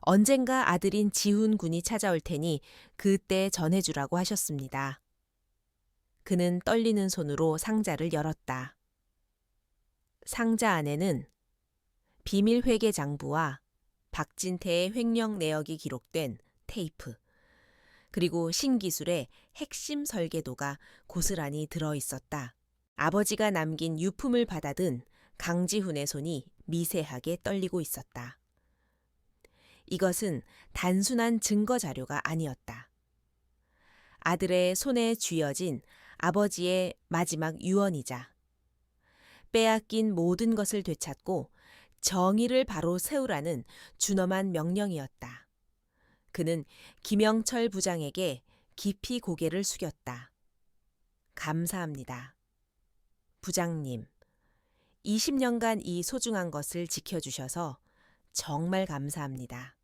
언젠가 아들인 지훈 군이 찾아올 테니 그때 전해주라고 하셨습니다. 그는 떨리는 손으로 상자를 열었다. 상자 안에는 비밀 회계 장부와 박진태의 횡령 내역이 기록된 테이프, 그리고 신기술의 핵심 설계도가 고스란히 들어 있었다. 아버지가 남긴 유품을 받아든 강지훈의 손이 미세하게 떨리고 있었다. 이것은 단순한 증거 자료가 아니었다. 아들의 손에 쥐어진 아버지의 마지막 유언이자 빼앗긴 모든 것을 되찾고 정의를 바로 세우라는 준엄한 명령이었다. 그는 김영철 부장에게 깊이 고개를 숙였다. 감사합니다. 부장님, 20년간 이 소중한 것을 지켜주셔서 정말 감사합니다.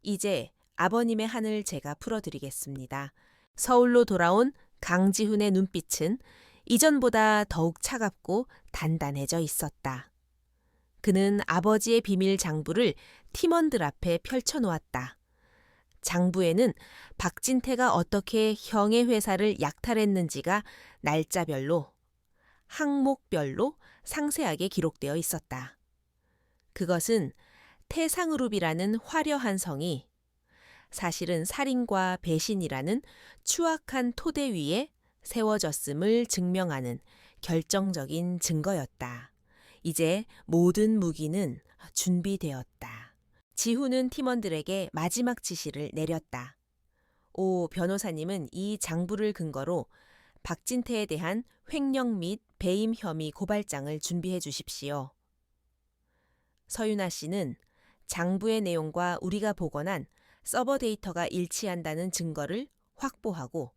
이제 아버님의 한을 제가 풀어드리겠습니다. 서울로 돌아온 강지훈의 눈빛은 이전보다 더욱 차갑고 단단해져 있었다. 그는 아버지의 비밀 장부를 팀원들 앞에 펼쳐놓았다. 장부에는 박진태가 어떻게 형의 회사를 약탈했는지가 날짜별로, 항목별로 상세하게 기록되어 있었다. 그것은 태상그룹이라는 화려한 성이 사실은 살인과 배신이라는 추악한 토대 위에 세워졌음을 증명하는 결정적인 증거였다. 이제 모든 무기는 준비되었다. 지훈은 팀원들에게 마지막 지시를 내렸다. 오 변호사님은 이 장부를 근거로 박진태에 대한 횡령 및 배임 혐의 고발장을 준비해 주십시오. 서윤아 씨는 장부의 내용과 우리가 복원한 서버 데이터가 일치한다는 증거를 확보하고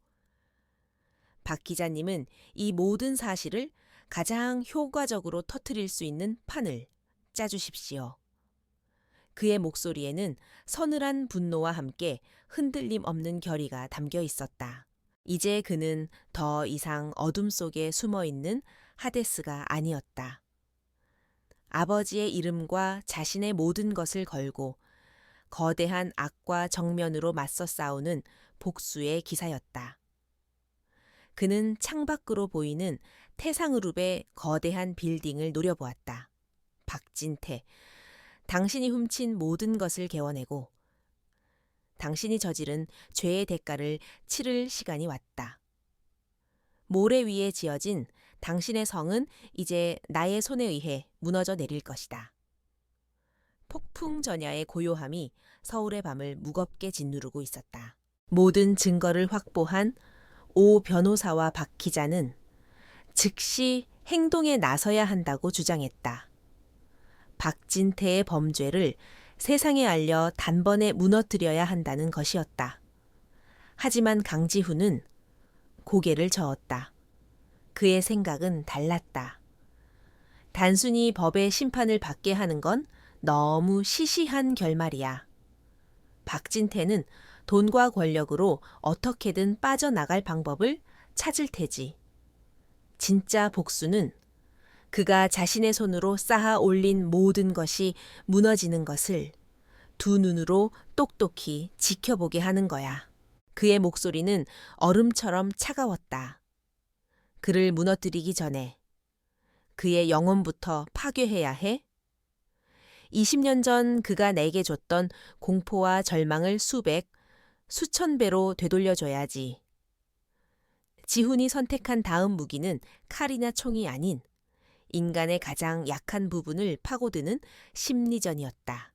박 기자님은 이 모든 사실을 가장 효과적으로 터뜨릴 수 있는 판을 짜주십시오. 그의 목소리에는 서늘한 분노와 함께 흔들림 없는 결의가 담겨 있었다. 이제 그는 더 이상 어둠 속에 숨어있는 하데스가 아니었다. 아버지의 이름과 자신의 모든 것을 걸고 거대한 악과 정면으로 맞서 싸우는 복수의 기사였다. 그는 창밖으로 보이는 태상그룹의 거대한 빌딩을 노려보았다. 박진태, 당신이 훔친 모든 것을 개워내고 당신이 저지른 죄의 대가를 치를 시간이 왔다. 모래 위에 지어진 당신의 성은 이제 나의 손에 의해 무너져 내릴 것이다. 폭풍전야의 고요함이 서울의 밤을 무겁게 짓누르고 있었다. 모든 증거를 확보한 오 변호사와 박 기자는 즉시 행동에 나서야 한다고 주장했다. 박진태의 범죄를 세상에 알려 단번에 무너뜨려야 한다는 것이었다. 하지만 강지훈은 고개를 저었다. 그의 생각은 달랐다. 단순히 법의 심판을 받게 하는 건 너무 시시한 결말이야. 박진태는 돈과 권력으로 어떻게든 빠져나갈 방법을 찾을 테지. 진짜 복수는 그가 자신의 손으로 쌓아 올린 모든 것이 무너지는 것을 두 눈으로 똑똑히 지켜보게 하는 거야. 그의 목소리는 얼음처럼 차가웠다. 그를 무너뜨리기 전에 그의 영혼부터 파괴해야 해? 20년 전 그가 내게 줬던 공포와 절망을 수백, 수천 배로 되돌려줘야지. 지훈이 선택한 다음 무기는 칼이나 총이 아닌 인간의 가장 약한 부분을 파고드는 심리전이었다.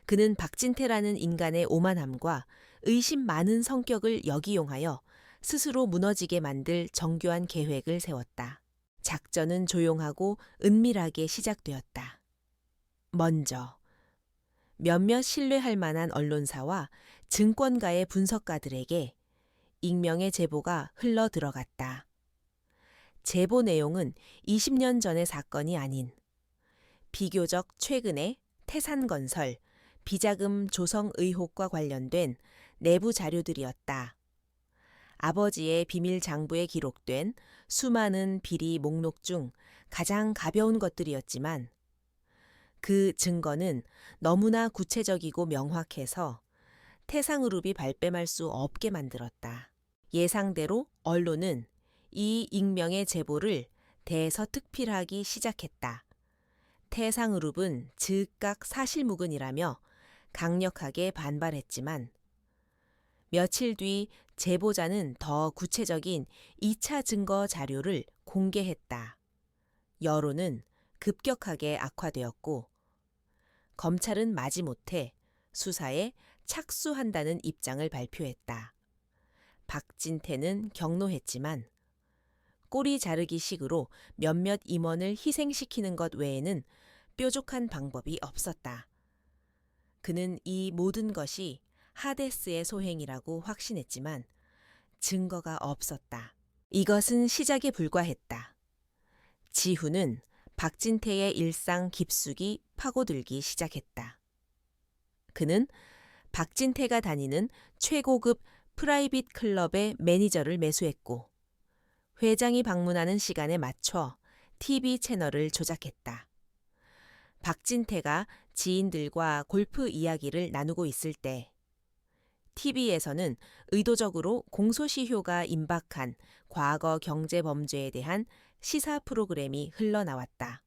그는 박진태라는 인간의 오만함과 의심 많은 성격을 역이용하여 스스로 무너지게 만들 정교한 계획을 세웠다. 작전은 조용하고 은밀하게 시작되었다. 먼저 몇몇 신뢰할 만한 언론사와 증권가의 분석가들에게 익명의 제보가 흘러 들어갔다. 제보 내용은 20년 전의 사건이 아닌 비교적 최근의 태산건설, 비자금 조성 의혹과 관련된 내부 자료들이었다. 아버지의 비밀 장부에 기록된 수많은 비리 목록 중 가장 가벼운 것들이었지만 그 증거는 너무나 구체적이고 명확해서 태상그룹이 발뺌할 수 없게 만들었다. 예상대로 언론은 이 익명의 제보를 대서특필하기 시작했다. 태상그룹은 즉각 사실무근이라며 강력하게 반발했지만 며칠 뒤 제보자는 더 구체적인 2차 증거 자료를 공개했다. 여론은 급격하게 악화되었고 검찰은 마지못해 수사에 착수한다는 입장을 발표했다. 박진태는 격노했지만 꼬리 자르기 식으로 몇몇 임원을 희생시키는 것 외에는 뾰족한 방법이 없었다. 그는 이 모든 것이 하데스의 소행이라고 확신했지만 증거가 없었다. 이것은 시작에 불과했다. 지훈은 박진태의 일상 깊숙이 파고들기 시작했다. 그는 박진태가 다니는 최고급 프라이빗 클럽의 매니저를 매수했고 회장이 방문하는 시간에 맞춰 TV 채널을 조작했다. 박진태가 지인들과 골프 이야기를 나누고 있을 때 TV에서는 의도적으로 공소시효가 임박한 과거 경제 범죄에 대한 시사 프로그램이 흘러나왔다.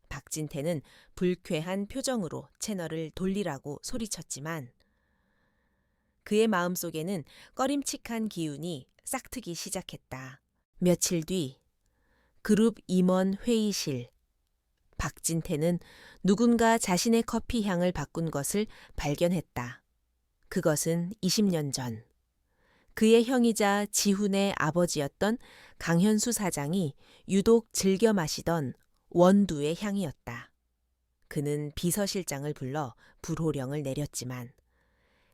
박진태는 불쾌한 표정으로 채널을 돌리라고 소리쳤지만 그의 마음속에는 꺼림칙한 기운이 싹트기 시작했다. 며칠 뒤 그룹 임원 회의실. 박진태는 누군가 자신의 커피 향을 바꾼 것을 발견했다. 그것은 20년 전 그의 형이자 지훈의 아버지였던 강현수 사장이 유독 즐겨 마시던 원두의 향이었다. 그는 비서실장을 불러 불호령을 내렸지만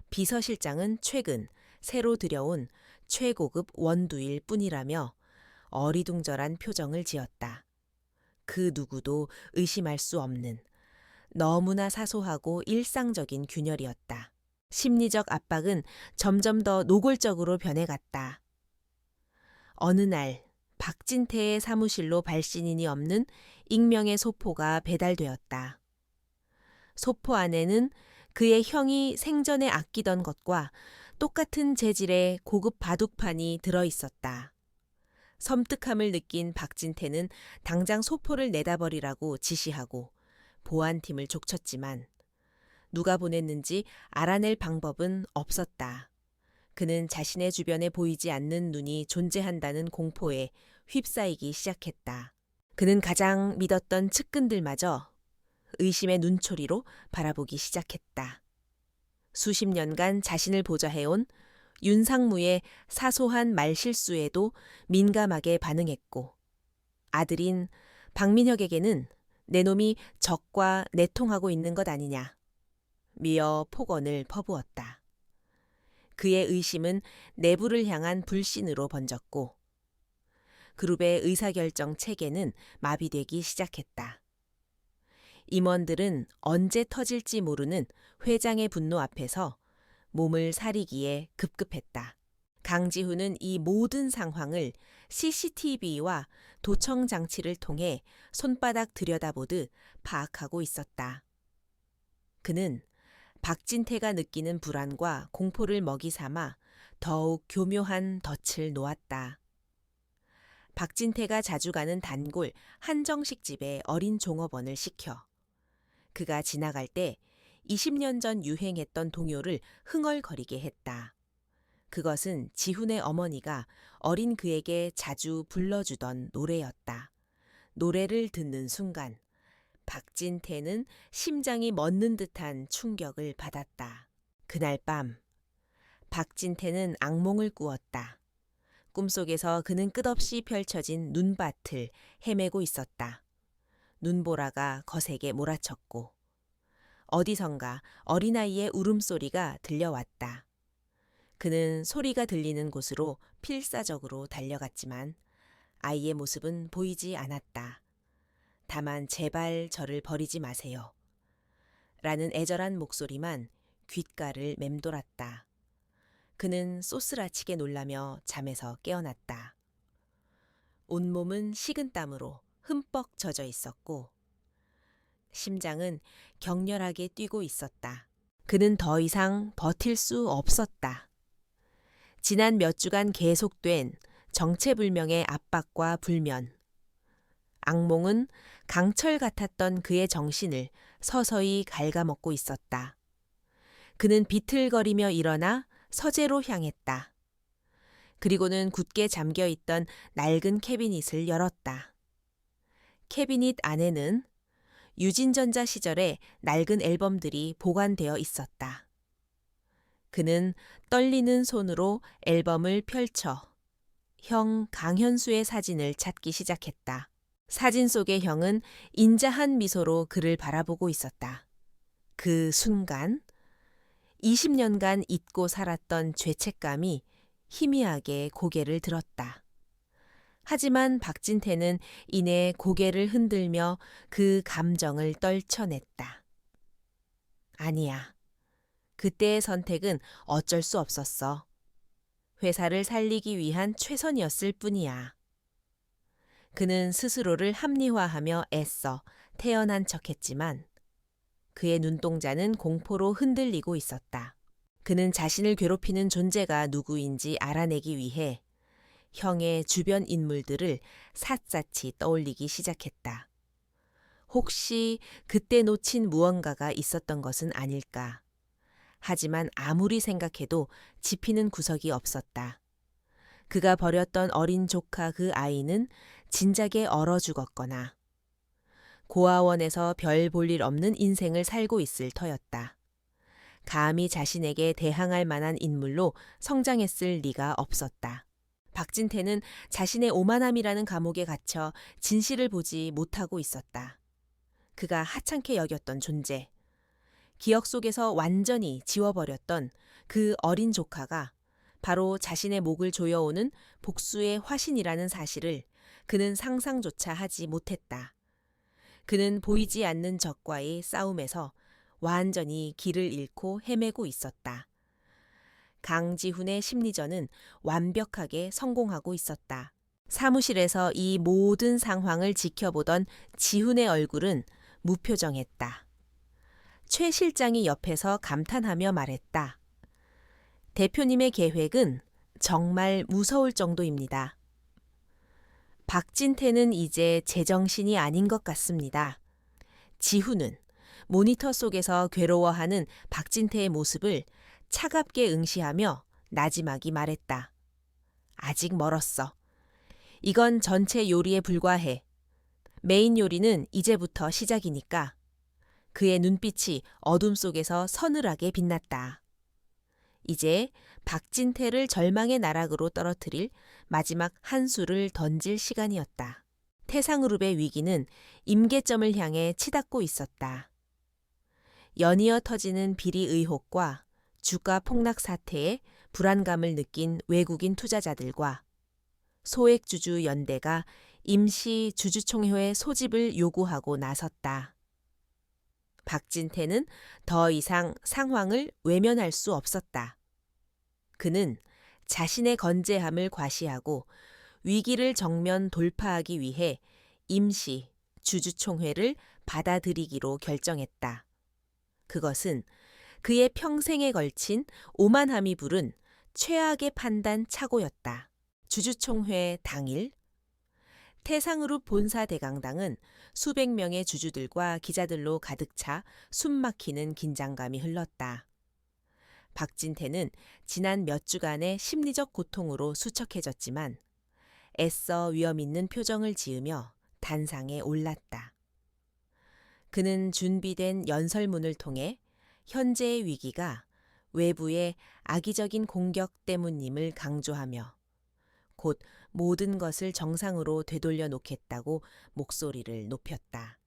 비서실장은 최근 새로 들여온 최고급 원두일 뿐이라며 어리둥절한 표정을 지었다. 그 누구도 의심할 수 없는 너무나 사소하고 일상적인 균열이었다. 심리적 압박은 점점 더 노골적으로 변해갔다. 어느 날 박진태의 사무실로 발신인이 없는 익명의 소포가 배달되었다. 소포 안에는 그의 형이 생전에 아끼던 것과 똑같은 재질의 고급 바둑판이 들어있었다. 섬뜩함을 느낀 박진태는 당장 소포를 내다버리라고 지시하고 보안팀을 족쳤지만 누가 보냈는지 알아낼 방법은 없었다. 그는 자신의 주변에 보이지 않는 눈이 존재한다는 공포에 휩싸이기 시작했다. 그는 가장 믿었던 측근들마저 의심의 눈초리로 바라보기 시작했다. 수십 년간 자신을 보좌해온 윤상무의 사소한 말실수에도 민감하게 반응했고 아들인 박민혁에게는 내 놈이 적과 내통하고 있는 것 아니냐 미어 폭언을 퍼부었다. 그의 의심은 내부를 향한 불신으로 번졌고 그룹의 의사결정 체계는 마비되기 시작했다. 임원들은 언제 터질지 모르는 회장의 분노 앞에서 몸을 사리기에 급급했다. 강지훈은 이 모든 상황을 CCTV와 도청 장치를 통해 손바닥 들여다보듯 파악하고 있었다. 그는 박진태가 느끼는 불안과 공포를 먹이 삼아 더욱 교묘한 덫을 놓았다. 박진태가 자주 가는 단골 한정식 집에 어린 종업원을 시켜 그가 지나갈 때 20년 전 유행했던 동요를 흥얼거리게 했다. 그것은 지훈의 어머니가 어린 그에게 자주 불러주던 노래였다. 노래를 듣는 순간 박진태는 심장이 멎는 듯한 충격을 받았다. 그날 밤 박진태는 악몽을 꾸었다. 꿈속에서 그는 끝없이 펼쳐진 눈밭을 헤매고 있었다. 눈보라가 거세게 몰아쳤고 어디선가 어린아이의 울음소리가 들려왔다. 그는 소리가 들리는 곳으로 필사적으로 달려갔지만 아이의 모습은 보이지 않았다. 다만 제발 저를 버리지 마세요. 라는 애절한 목소리만 귓가를 맴돌았다. 그는 쏘스라치게 놀라며 잠에서 깨어났다. 온몸은 식은땀으로 흠뻑 젖어 있었고 심장은 격렬하게 뛰고 있었다. 그는 더 이상 버틸 수 없었다. 지난 몇 주간 계속된 정체불명의 압박과 불면. 악몽은 강철 같았던 그의 정신을 서서히 갉아먹고 있었다. 그는 비틀거리며 일어나 서재로 향했다. 그리고는 굳게 잠겨있던 낡은 캐비닛을 열었다. 캐비닛 안에는 유진전자 시절의 낡은 앨범들이 보관되어 있었다. 그는 떨리는 손으로 앨범을 펼쳐 형 강현수의 사진을 찾기 시작했다. 사진 속의 형은 인자한 미소로 그를 바라보고 있었다. 그 순간 20년간 잊고 살았던 죄책감이 희미하게 고개를 들었다. 하지만 박진태는 이내 고개를 흔들며 그 감정을 떨쳐냈다. 아니야. 그때의 선택은 어쩔 수 없었어. 회사를 살리기 위한 최선이었을 뿐이야. 그는 스스로를 합리화하며 애써 태연한 척했지만 그의 눈동자는 공포로 흔들리고 있었다. 그는 자신을 괴롭히는 존재가 누구인지 알아내기 위해 형의 주변 인물들을 샅샅이 떠올리기 시작했다. 혹시 그때 놓친 무언가가 있었던 것은 아닐까. 하지만 아무리 생각해도 짚히는 구석이 없었다. 그가 버렸던 어린 조카 그 아이는 진작에 얼어 죽었거나 고아원에서 별 볼 일 없는 인생을 살고 있을 터였다. 감히 자신에게 대항할 만한 인물로 성장했을 리가 없었다. 박진태는 자신의 오만함이라는 감옥에 갇혀 진실을 보지 못하고 있었다. 그가 하찮게 여겼던 존재, 기억 속에서 완전히 지워버렸던 그 어린 조카가 바로 자신의 목을 조여오는 복수의 화신이라는 사실을 그는 상상조차 하지 못했다. 그는 보이지 않는 적과의 싸움에서 완전히 길을 잃고 헤매고 있었다. 강지훈의 심리전은 완벽하게 성공하고 있었다. 사무실에서 이 모든 상황을 지켜보던 지훈의 얼굴은 무표정했다. 최 실장이 옆에서 감탄하며 말했다. 대표님의 계획은 정말 무서울 정도입니다. 박진태는 이제 제정신이 아닌 것 같습니다. 지훈은 모니터 속에서 괴로워하는 박진태의 모습을 차갑게 응시하며 나지막이 말했다. 아직 멀었어. 이건 전체 요리에 불과해. 메인 요리는 이제부터 시작이니까. 그의 눈빛이 어둠 속에서 서늘하게 빛났다. 이제 박진태를 절망의 나락으로 떨어뜨릴 마지막 한 수를 던질 시간이었다. 태상그룹의 위기는 임계점을 향해 치닫고 있었다. 연이어 터지는 비리 의혹과 주가 폭락 사태에 불안감을 느낀 외국인 투자자들과 소액주주 연대가 임시 주주총회 소집을 요구하고 나섰다. 박진태는 더 이상 상황을 외면할 수 없었다. 그는 자신의 건재함을 과시하고 위기를 정면 돌파하기 위해 임시 주주총회를 받아들이기로 결정했다. 그것은 그의 평생에 걸친 오만함이 부른 최악의 판단 착오였다. 주주총회 당일 태상그룹 본사 대강당은 수백 명의 주주들과 기자들로 가득 차 숨막히는 긴장감이 흘렀다. 박진태는 지난 몇 주간의 심리적 고통으로 수척해졌지만 애써 위험 있는 표정을 지으며 단상에 올랐다. 그는 준비된 연설문을 통해 현재의 위기가 외부의 악의적인 공격 때문임을 강조하며 곧 모든 것을 정상으로 되돌려 놓겠다고 목소리를 높였다.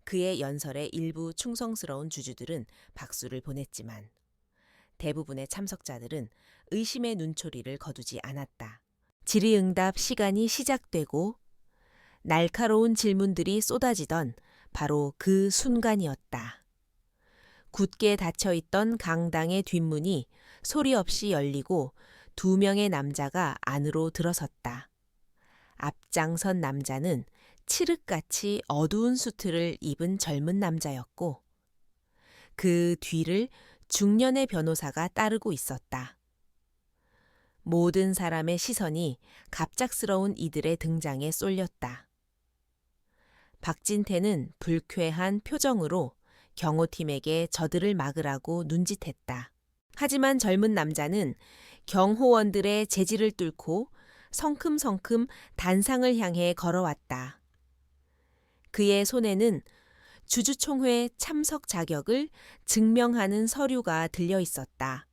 그의 연설에 일부 충성스러운 주주들은 박수를 보냈지만 대부분의 참석자들은 의심의 눈초리를 거두지 않았다. 질의응답 시간이 시작되고 날카로운 질문들이 쏟아지던 바로 그 순간이었다. 굳게 닫혀있던 강당의 뒷문이 소리 없이 열리고 2명의 남자가 안으로 들어섰다. 앞장선 남자는 칠흑같이 어두운 수트를 입은 젊은 남자였고 그 뒤를 중년의 변호사가 따르고 있었다. 모든 사람의 시선이 갑작스러운 이들의 등장에 쏠렸다. 박진태는 불쾌한 표정으로 경호팀에게 저들을 막으라고 눈짓했다. 하지만 젊은 남자는 경호원들의 제지를 뚫고 성큼성큼 단상을 향해 걸어왔다. 그의 손에는 주주총회 참석 자격을 증명하는 서류가 들려 있었다.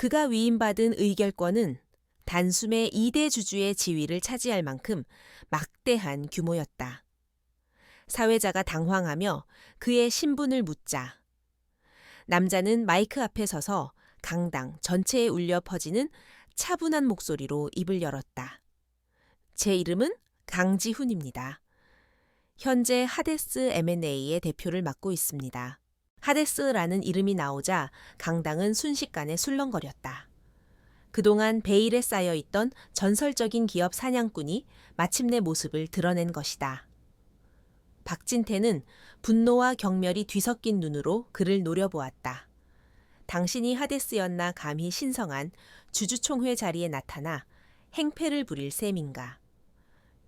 그가 위임받은 의결권은 단숨에 2대 주주의 지위를 차지할 만큼 막대한 규모였다. 사회자가 당황하며 그의 신분을 묻자 남자는 마이크 앞에 서서 강당 전체에 울려 퍼지는 차분한 목소리로 입을 열었다. 제 이름은 강지훈입니다. 현재 하데스 M&A의 대표를 맡고 있습니다. 하데스라는 이름이 나오자 강당은 순식간에 술렁거렸다. 그동안 베일에 쌓여있던 전설적인 기업 사냥꾼이 마침내 모습을 드러낸 것이다. 박진태는 분노와 경멸이 뒤섞인 눈으로 그를 노려보았다. 당신이 하데스였나 감히 신성한 주주총회 자리에 나타나 행패를 부릴 셈인가.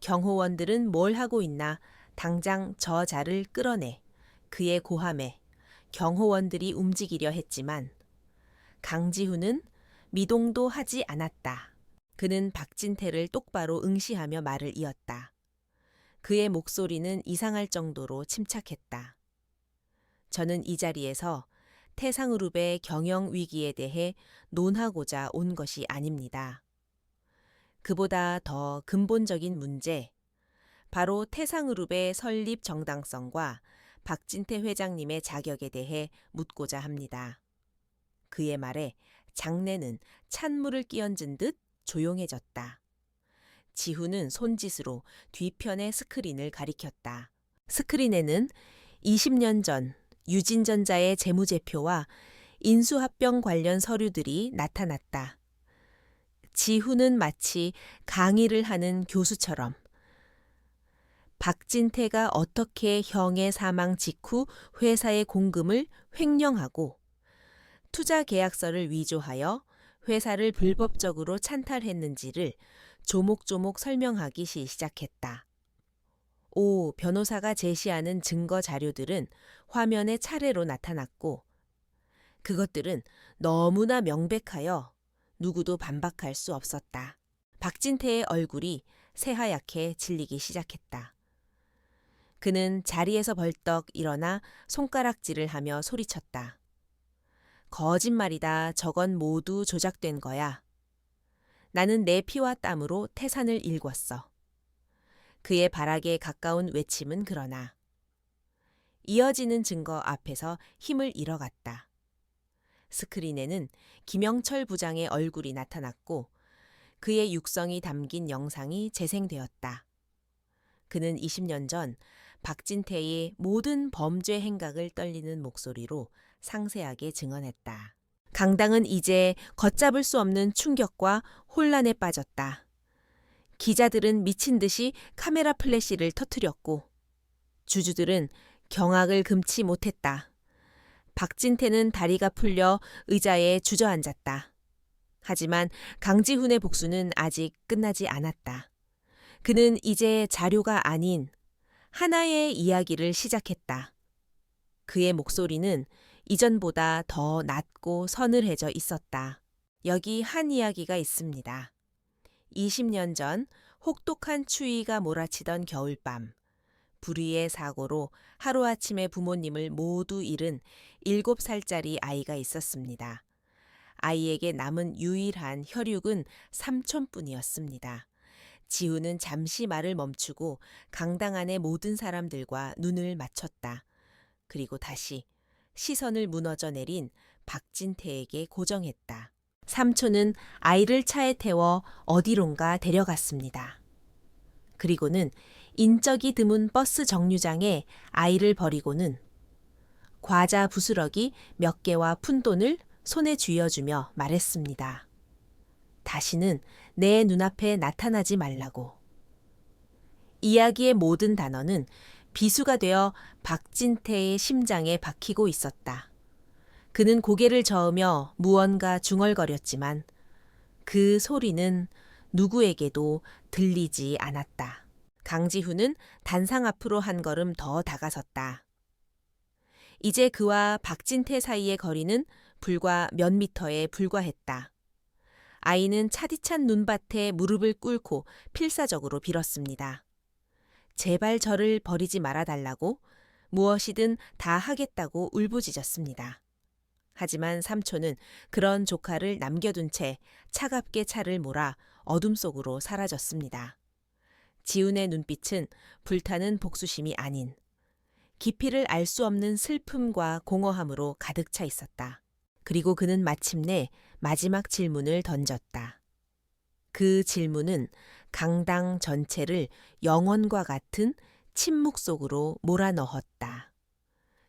경호원들은 뭘 하고 있나 당장 저 자를 끌어내 그의 고함에 경호원들이 움직이려 했지만 강지훈은 미동도 하지 않았다. 그는 박진태를 똑바로 응시하며 말을 이었다. 그의 목소리는 이상할 정도로 침착했다. 저는 이 자리에서 태상그룹의 경영 위기에 대해 논하고자 온 것이 아닙니다. 그보다 더 근본적인 문제, 바로 태상그룹의 설립 정당성과 박진태 회장님의 자격에 대해 묻고자 합니다. 그의 말에 장내는 찬물을 끼얹은 듯 조용해졌다. 지훈은 손짓으로 뒤편의 스크린을 가리켰다. 스크린에는 20년 전 유진전자의 재무제표와 인수합병 관련 서류들이 나타났다. 지훈은 마치 강의를 하는 교수처럼 박진태가 어떻게 형의 사망 직후 회사의 공금을 횡령하고 투자 계약서를 위조하여 회사를 불법적으로 찬탈했는지를 조목조목 설명하기 시작했다. 오 변호사가 제시하는 증거 자료들은 화면에 차례로 나타났고 그것들은 너무나 명백하여 누구도 반박할 수 없었다. 박진태의 얼굴이 새하얗게 질리기 시작했다. 그는 자리에서 벌떡 일어나 손가락질을 하며 소리쳤다. 거짓말이다. 저건 모두 조작된 거야. 나는 내 피와 땀으로 태산을 일궜어. 그의 발악에 가까운 외침은 그러나 이어지는 증거 앞에서 힘을 잃어갔다. 스크린에는 김영철 부장의 얼굴이 나타났고 그의 육성이 담긴 영상이 재생되었다. 그는 20년 전 박진태의 모든 범죄 행각을 떨리는 목소리로 상세하게 증언했다. 강당은 이제 걷잡을 수 없는 충격과 혼란에 빠졌다. 기자들은 미친 듯이 카메라 플래시를 터뜨렸고 주주들은 경악을 금치 못했다. 박진태는 다리가 풀려 의자에 주저앉았다. 하지만 강지훈의 복수는 아직 끝나지 않았다. 그는 이제 자료가 아닌 하나의 이야기를 시작했다. 그의 목소리는 이전보다 더 낮고 서늘해져 있었다. 여기 한 이야기가 있습니다. 20년 전 혹독한 추위가 몰아치던 겨울밤, 불의의 사고로 하루아침에 부모님을 모두 잃은 7살짜리 아이가 있었습니다. 아이에게 남은 유일한 혈육은 삼촌뿐이었습니다. 지우는 잠시 말을 멈추고 강당 안의 모든 사람들과 눈을 맞췄다. 그리고 다시 시선을 무너져 내린 박진태에게 고정했다. 삼촌은 아이를 차에 태워 어디론가 데려갔습니다. 그리고는 인적이 드문 버스 정류장에 아이를 버리고는 과자 부스러기 몇 개와 푼돈을 손에 쥐어주며 말했습니다. 다시는 내 눈앞에 나타나지 말라고. 이야기의 모든 단어는 비수가 되어 박진태의 심장에 박히고 있었다. 그는 고개를 저으며 무언가 중얼거렸지만 그 소리는 누구에게도 들리지 않았다. 강지훈은 단상 앞으로 한 걸음 더 다가섰다. 이제 그와 박진태 사이의 거리는 불과 몇 미터에 불과했다. 아이는 차디찬 눈밭에 무릎을 꿇고 필사적으로 빌었습니다. 제발 저를 버리지 말아달라고 무엇이든 다 하겠다고 울부짖었습니다. 하지만 삼촌은 그런 조카를 남겨둔 채 차갑게 차를 몰아 어둠 속으로 사라졌습니다. 지훈의 눈빛은 불타는 복수심이 아닌 깊이를 알 수 없는 슬픔과 공허함으로 가득 차 있었다. 그리고 그는 마침내 마지막 질문을 던졌다. 그 질문은 강당 전체를 영원과 같은 침묵 속으로 몰아넣었다.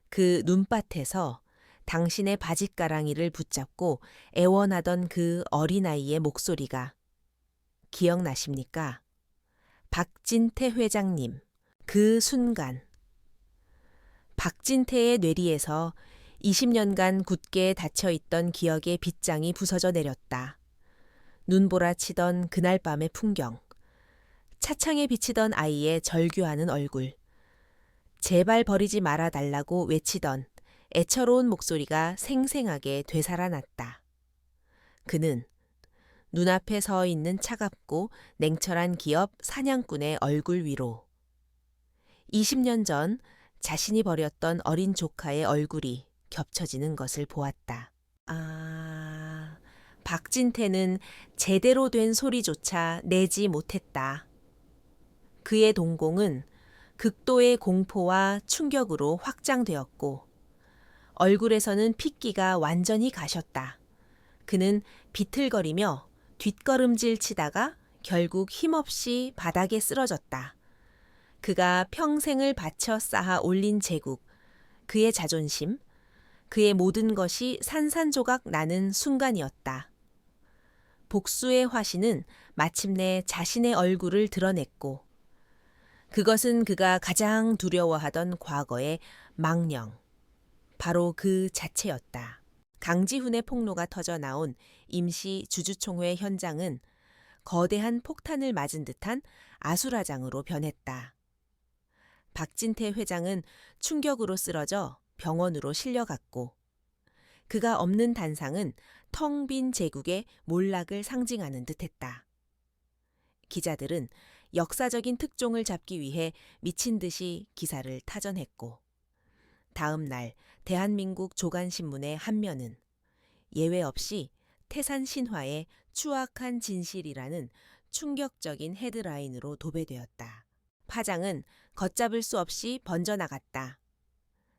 그 눈밭에서 당신의 바짓가랑이를 붙잡고 애원하던 그 어린아이의 목소리가 기억나십니까? 박진태 회장님, 그 순간. 박진태의 뇌리에서 20년간 굳게 닫혀있던 기억의 빗장이 부서져 내렸다. 눈보라치던 그날 밤의 풍경, 차창에 비치던 아이의 절규하는 얼굴, 제발 버리지 말아달라고 외치던 애처로운 목소리가 생생하게 되살아났다. 그는 눈앞에 서 있는 차갑고 냉철한 기업 사냥꾼의 얼굴 위로 20년 전 자신이 버렸던 어린 조카의 얼굴이 겹쳐지는 것을 보았다. 아, 박진태는 제대로 된 소리조차 내지 못했다. 그의 동공은 극도의 공포와 충격으로 확장되었고 얼굴에서는 핏기가 완전히 가셨다. 그는 비틀거리며 뒷걸음질 치다가 결국 힘없이 바닥에 쓰러졌다. 그가 평생을 바쳐 쌓아 올린 제국, 그의 자존심, 그의 모든 것이 산산조각 나는 순간이었다. 복수의 화신은 마침내 자신의 얼굴을 드러냈고 그것은 그가 가장 두려워하던 과거의 망령, 바로 그 자체였다. 강지훈의 폭로가 터져 나온 임시 주주총회 현장은 거대한 폭탄을 맞은 듯한 아수라장으로 변했다. 박진태 회장은 충격으로 쓰러져 병원으로 실려갔고 그가 없는 단상은 텅 빈 제국의 몰락을 상징하는 듯했다. 기자들은 역사적인 특종을 잡기 위해 미친 듯이 기사를 타전했고 다음 날 대한민국 조간신문의 한 면은 예외 없이 태산 신화의 추악한 진실이라는 충격적인 헤드라인으로 도배되었다. 파장은 걷잡을 수 없이 번져나갔다.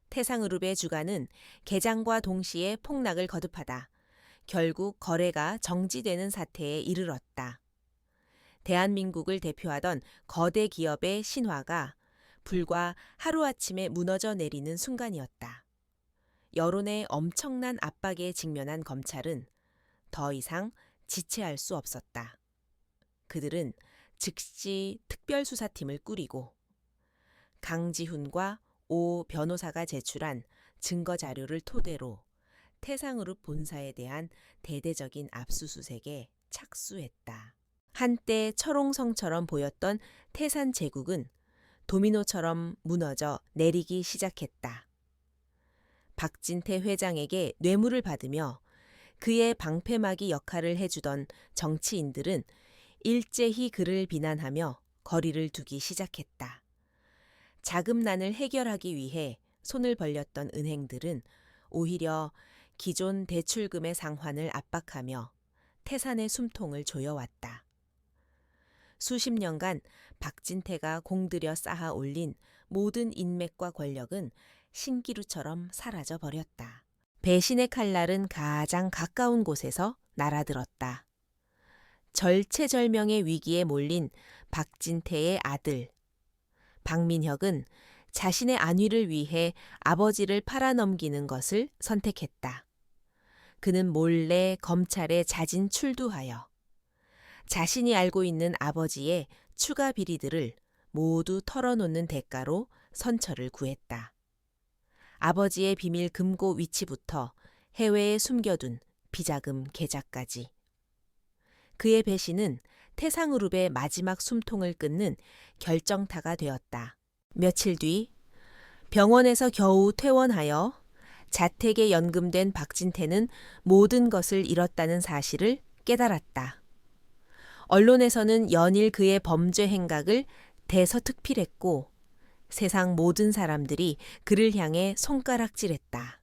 태상의룹의 주가는 개장과 동시에 폭락을 거듭하다 결국 거래가 정지되는 사태에 이르렀다. 대한민국을 대표하던 거대 기업의 신화가 불과 하루아침에 무너져 내리는 순간이었다. 여론의 엄청난 압박에 직면한 검찰은 더 이상 지체할 수 없었다. 그들은 즉시 특별수사팀을 꾸리고 강지훈과 오 변호사가 제출한 증거 자료를 토대로 태상의룹 본사에 대한 대대적인 압수수색에 착수했다. 한때 철옹성처럼 보였던 태산제국은 도미노처럼 무너져 내리기 시작했다. 박진태 회장에게 뇌물을 받으며 그의 방패막이 역할을 해주던 정치인들은 일제히 그를 비난하며 거리를 두기 시작했다. 자금난을 해결하기 위해 손을 벌렸던 은행들은 오히려 기존 대출금의 상환을 압박하며 태산의 숨통을 조여왔다. 수십 년간 박진태가 공들여 쌓아 올린 모든 인맥과 권력은 신기루처럼 사라져 버렸다. 배신의 칼날은 가장 가까운 곳에서 날아들었다. 절체절명의 위기에 몰린 박진태의 아들 박민혁은 자신의 안위를 위해 아버지를 팔아넘기는 것을 선택했다. 그는 몰래 검찰에 자진 출두하여 자신이 알고 있는 아버지의 추가 비리들을 모두 털어놓는 대가로 선처를 구했다. 아버지의 비밀 금고 위치부터 해외에 숨겨둔 비자금 계좌까지. 그의 배신은 태상의룹의 마지막 숨통을 끊는 결정타가 되었다. 며칠 뒤 병원에서 겨우 퇴원하여 자택에 연금된 박진태는 모든 것을 잃었다는 사실을 깨달았다. 언론에서는 연일 그의 범죄 행각을 대서특필했고 세상 모든 사람들이 그를 향해 손가락질했다.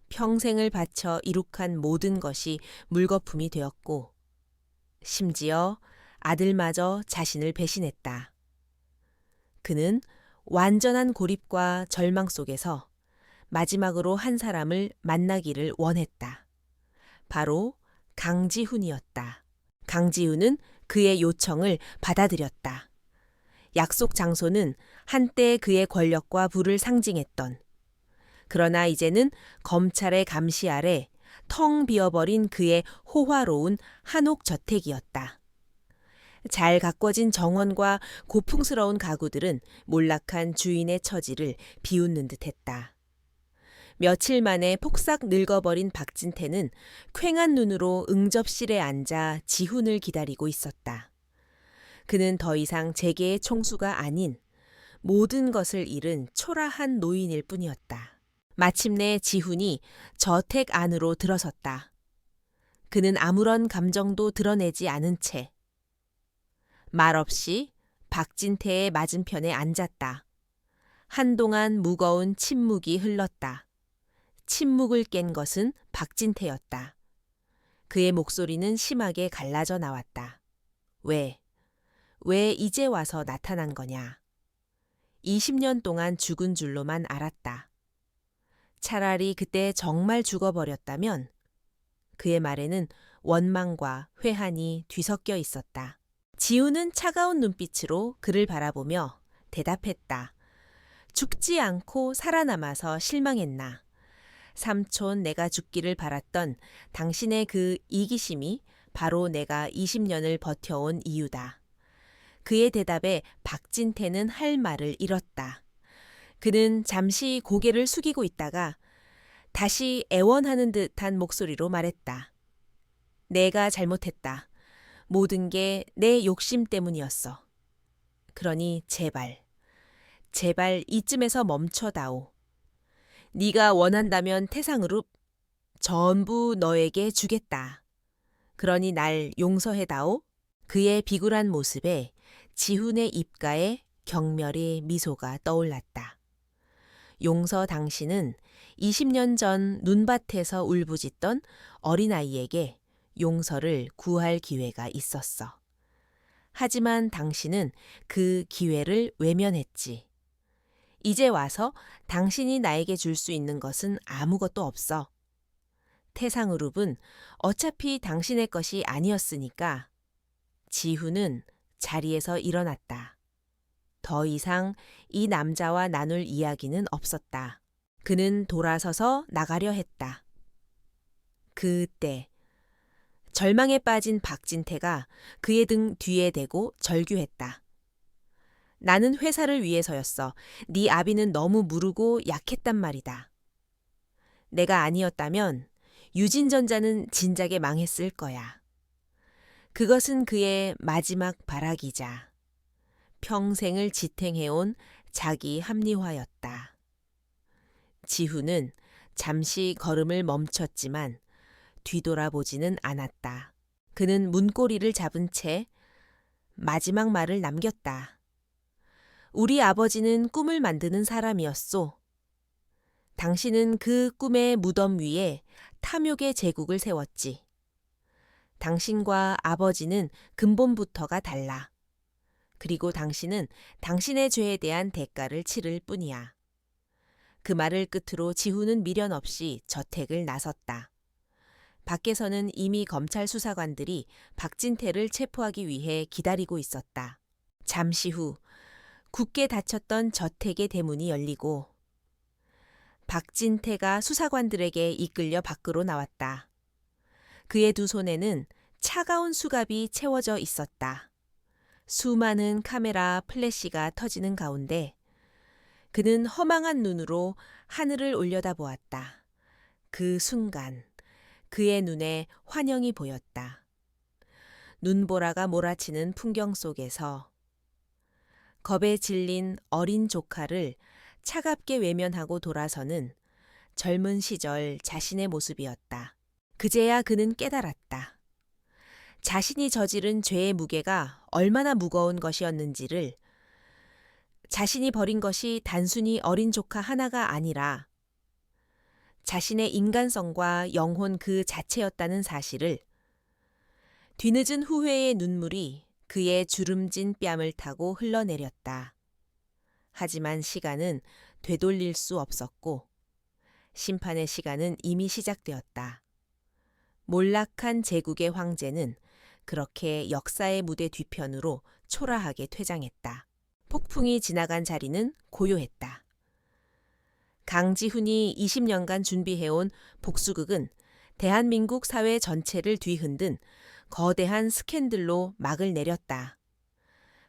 평생을 바쳐 이룩한 모든 것이 물거품이 되었고 심지어 아들마저 자신을 배신했다. 그는 완전한 고립과 절망 속에서 마지막으로 한 사람을 만나기를 원했다. 바로 강지훈이었다. 강지훈은 그의 요청을 받아들였다. 약속 장소는 한때 그의 권력과 부를 상징했던, 그러나 이제는 검찰의 감시 아래 텅 비어버린 그의 호화로운 한옥 저택이었다. 잘 가꿔진 정원과 고풍스러운 가구들은 몰락한 주인의 처지를 비웃는 듯했다. 며칠 만에 폭삭 늙어버린 박진태는 퀭한 눈으로 응접실에 앉아 지훈을 기다리고 있었다. 그는 더 이상 재계의 총수가 아닌 모든 것을 잃은 초라한 노인일 뿐이었다. 마침내 지훈이 저택 안으로 들어섰다. 그는 아무런 감정도 드러내지 않은 채 말없이 박진태의 맞은편에 앉았다. 한동안 무거운 침묵이 흘렀다. 침묵을 깬 것은 박진태였다. 그의 목소리는 심하게 갈라져 나왔다. 왜 이제 와서 나타난 거냐? 20년 동안 죽은 줄로만 알았다. 차라리 그때 정말 죽어버렸다면? 그의 말에는 원망과 회한이 뒤섞여 있었다. 지훈은 차가운 눈빛으로 그를 바라보며 대답했다. 죽지 않고 살아남아서 실망했나? 삼촌, 내가 죽기를 바랐던 당신의 그 이기심이 바로 내가 20년을 버텨온 이유다. 그의 대답에 박진태는 할 말을 잃었다. 그는 잠시 고개를 숙이고 있다가 다시 애원하는 듯한 목소리로 말했다. 내가 잘못했다. 모든 게 내 욕심 때문이었어. 그러니 제발 이쯤에서 멈춰다오. 네가 원한다면 태상의룹 전부 너에게 주겠다. 그러니 날 용서해다오. 그의 비굴한 모습에 지훈의 입가에 경멸의 미소가 떠올랐다. 용서 당신은 20년 전 눈밭에서 울부짖던 어린아이에게 용서를 구할 기회가 있었어. 하지만 당신은 그 기회를 외면했지. 이제 와서 당신이 나에게 줄 수 있는 것은 아무것도 없어. 태상으룹은 어차피 당신의 것이 아니었으니까. 지훈은 자리에서 일어났다. 더 이상 이 남자와 나눌 이야기는 없었다. 그는 돌아서서 나가려 했다. 그때 절망에 빠진 박진태가 그의 등 뒤에 대고 절규했다. 나는 회사를 위해서였어. 네 아비는 너무 무르고 약했단 말이다. 내가 아니었다면 유진전자는 진작에 망했을 거야. 그것은 그의 마지막 발악이자 평생을 지탱해온 자기 합리화였다. 지훈은 잠시 걸음을 멈췄지만 뒤돌아보지는 않았다. 그는 문고리를 잡은 채 마지막 말을 남겼다. 우리 아버지는 꿈을 만드는 사람이었소. 당신은 그 꿈의 무덤 위에 탐욕의 제국을 세웠지. 당신과 아버지는 근본부터가 달라. 그리고 당신은 당신의 죄에 대한 대가를 치를 뿐이야. 그 말을 끝으로 지훈은 미련 없이 저택을 나섰다. 밖에서는 이미 검찰 수사관들이 박진태를 체포하기 위해 기다리고 있었다. 잠시 후 굳게 닫혔던 저택의 대문이 열리고 박진태가 수사관들에게 이끌려 밖으로 나왔다. 그의 두 손에는 차가운 수갑이 채워져 있었다. 수많은 카메라 플래시가 터지는 가운데 그는 허망한 눈으로 하늘을 올려다보았다. 그 순간 그의 눈에 환영이 보였다. 눈보라가 몰아치는 풍경 속에서 겁에 질린 어린 조카를 차갑게 외면하고 돌아서는 젊은 시절 자신의 모습이었다. 그제야 그는 깨달았다. 자신이 저지른 죄의 무게가 얼마나 무거운 것이었는지를, 자신이 버린 것이 단순히 어린 조카 하나가 아니라 자신의 인간성과 영혼 그 자체였다는 사실을. 뒤늦은 후회의 눈물이 그의 주름진 뺨을 타고 흘러내렸다. 하지만 시간은 되돌릴 수 없었고 심판의 시간은 이미 시작되었다. 몰락한 제국의 황제는 그렇게 역사의 무대 뒤편으로 초라하게 퇴장했다. 폭풍이 지나간 자리는 고요했다. 강지훈이 20년간 준비해온 복수극은 대한민국 사회 전체를 뒤흔든 거대한 스캔들로 막을 내렸다.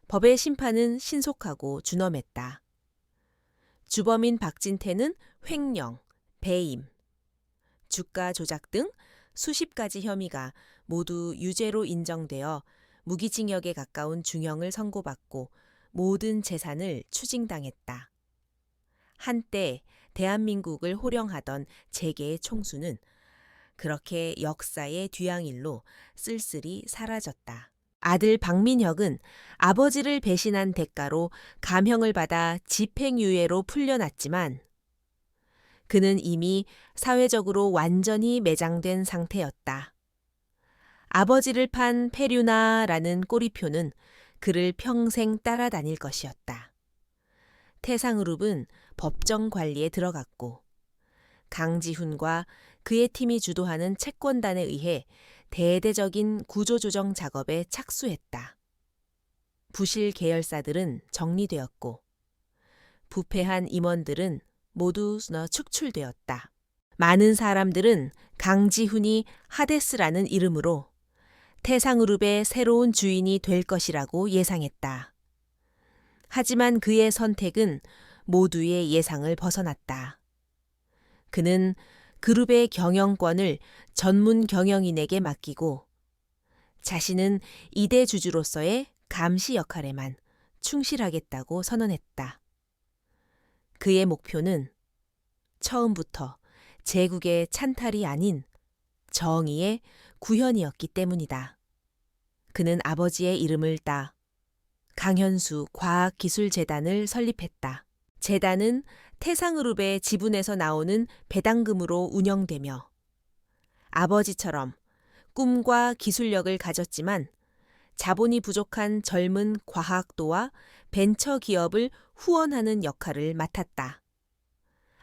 법의 심판은 신속하고 준엄했다. 주범인 박진태는 횡령, 배임, 주가 조작 등 수십 가지 혐의가 모두 유죄로 인정되어 무기징역에 가까운 중형을 선고받고 모든 재산을 추징당했다. 한때 대한민국을 호령하던 재계의 총수는 그렇게 역사의 뒤양일로 쓸쓸히 사라졌다. 아들 박민혁은 아버지를 배신한 대가로 감형을 받아 집행유예로 풀려났지만 그는 이미 사회적으로 완전히 매장된 상태였다. 아버지를 판 페류나라는 꼬리표는 그를 평생 따라다닐 것이었다. 태상그룹은 법정 관리에 들어갔고 강지훈과 그의 팀이 주도하는 채권단에 의해 대대적인 구조조정 작업에 착수했다. 부실 계열사들은 정리되었고 부패한 임원들은 모두 축출되었다. 많은 사람들은 강지훈이 하데스라는 이름으로 태상그룹의 새로운 주인이 될 것이라고 예상했다. 하지만 그의 선택은 모두의 예상을 벗어났다. 그는 그룹의 경영권을 전문 경영인에게 맡기고 자신은 이대 주주로서의 감시 역할에만 충실하겠다고 선언했다. 그의 목표는 처음부터 제국의 찬탈이 아닌 정의의 구현이었기 때문이다. 그는 아버지의 이름을 따 강현수 과학기술재단을 설립했다. 재단은 태상그룹의 지분에서 나오는 배당금으로 운영되며 아버지처럼 꿈과 기술력을 가졌지만 자본이 부족한 젊은 과학도와 벤처 기업을 후원하는 역할을 맡았다.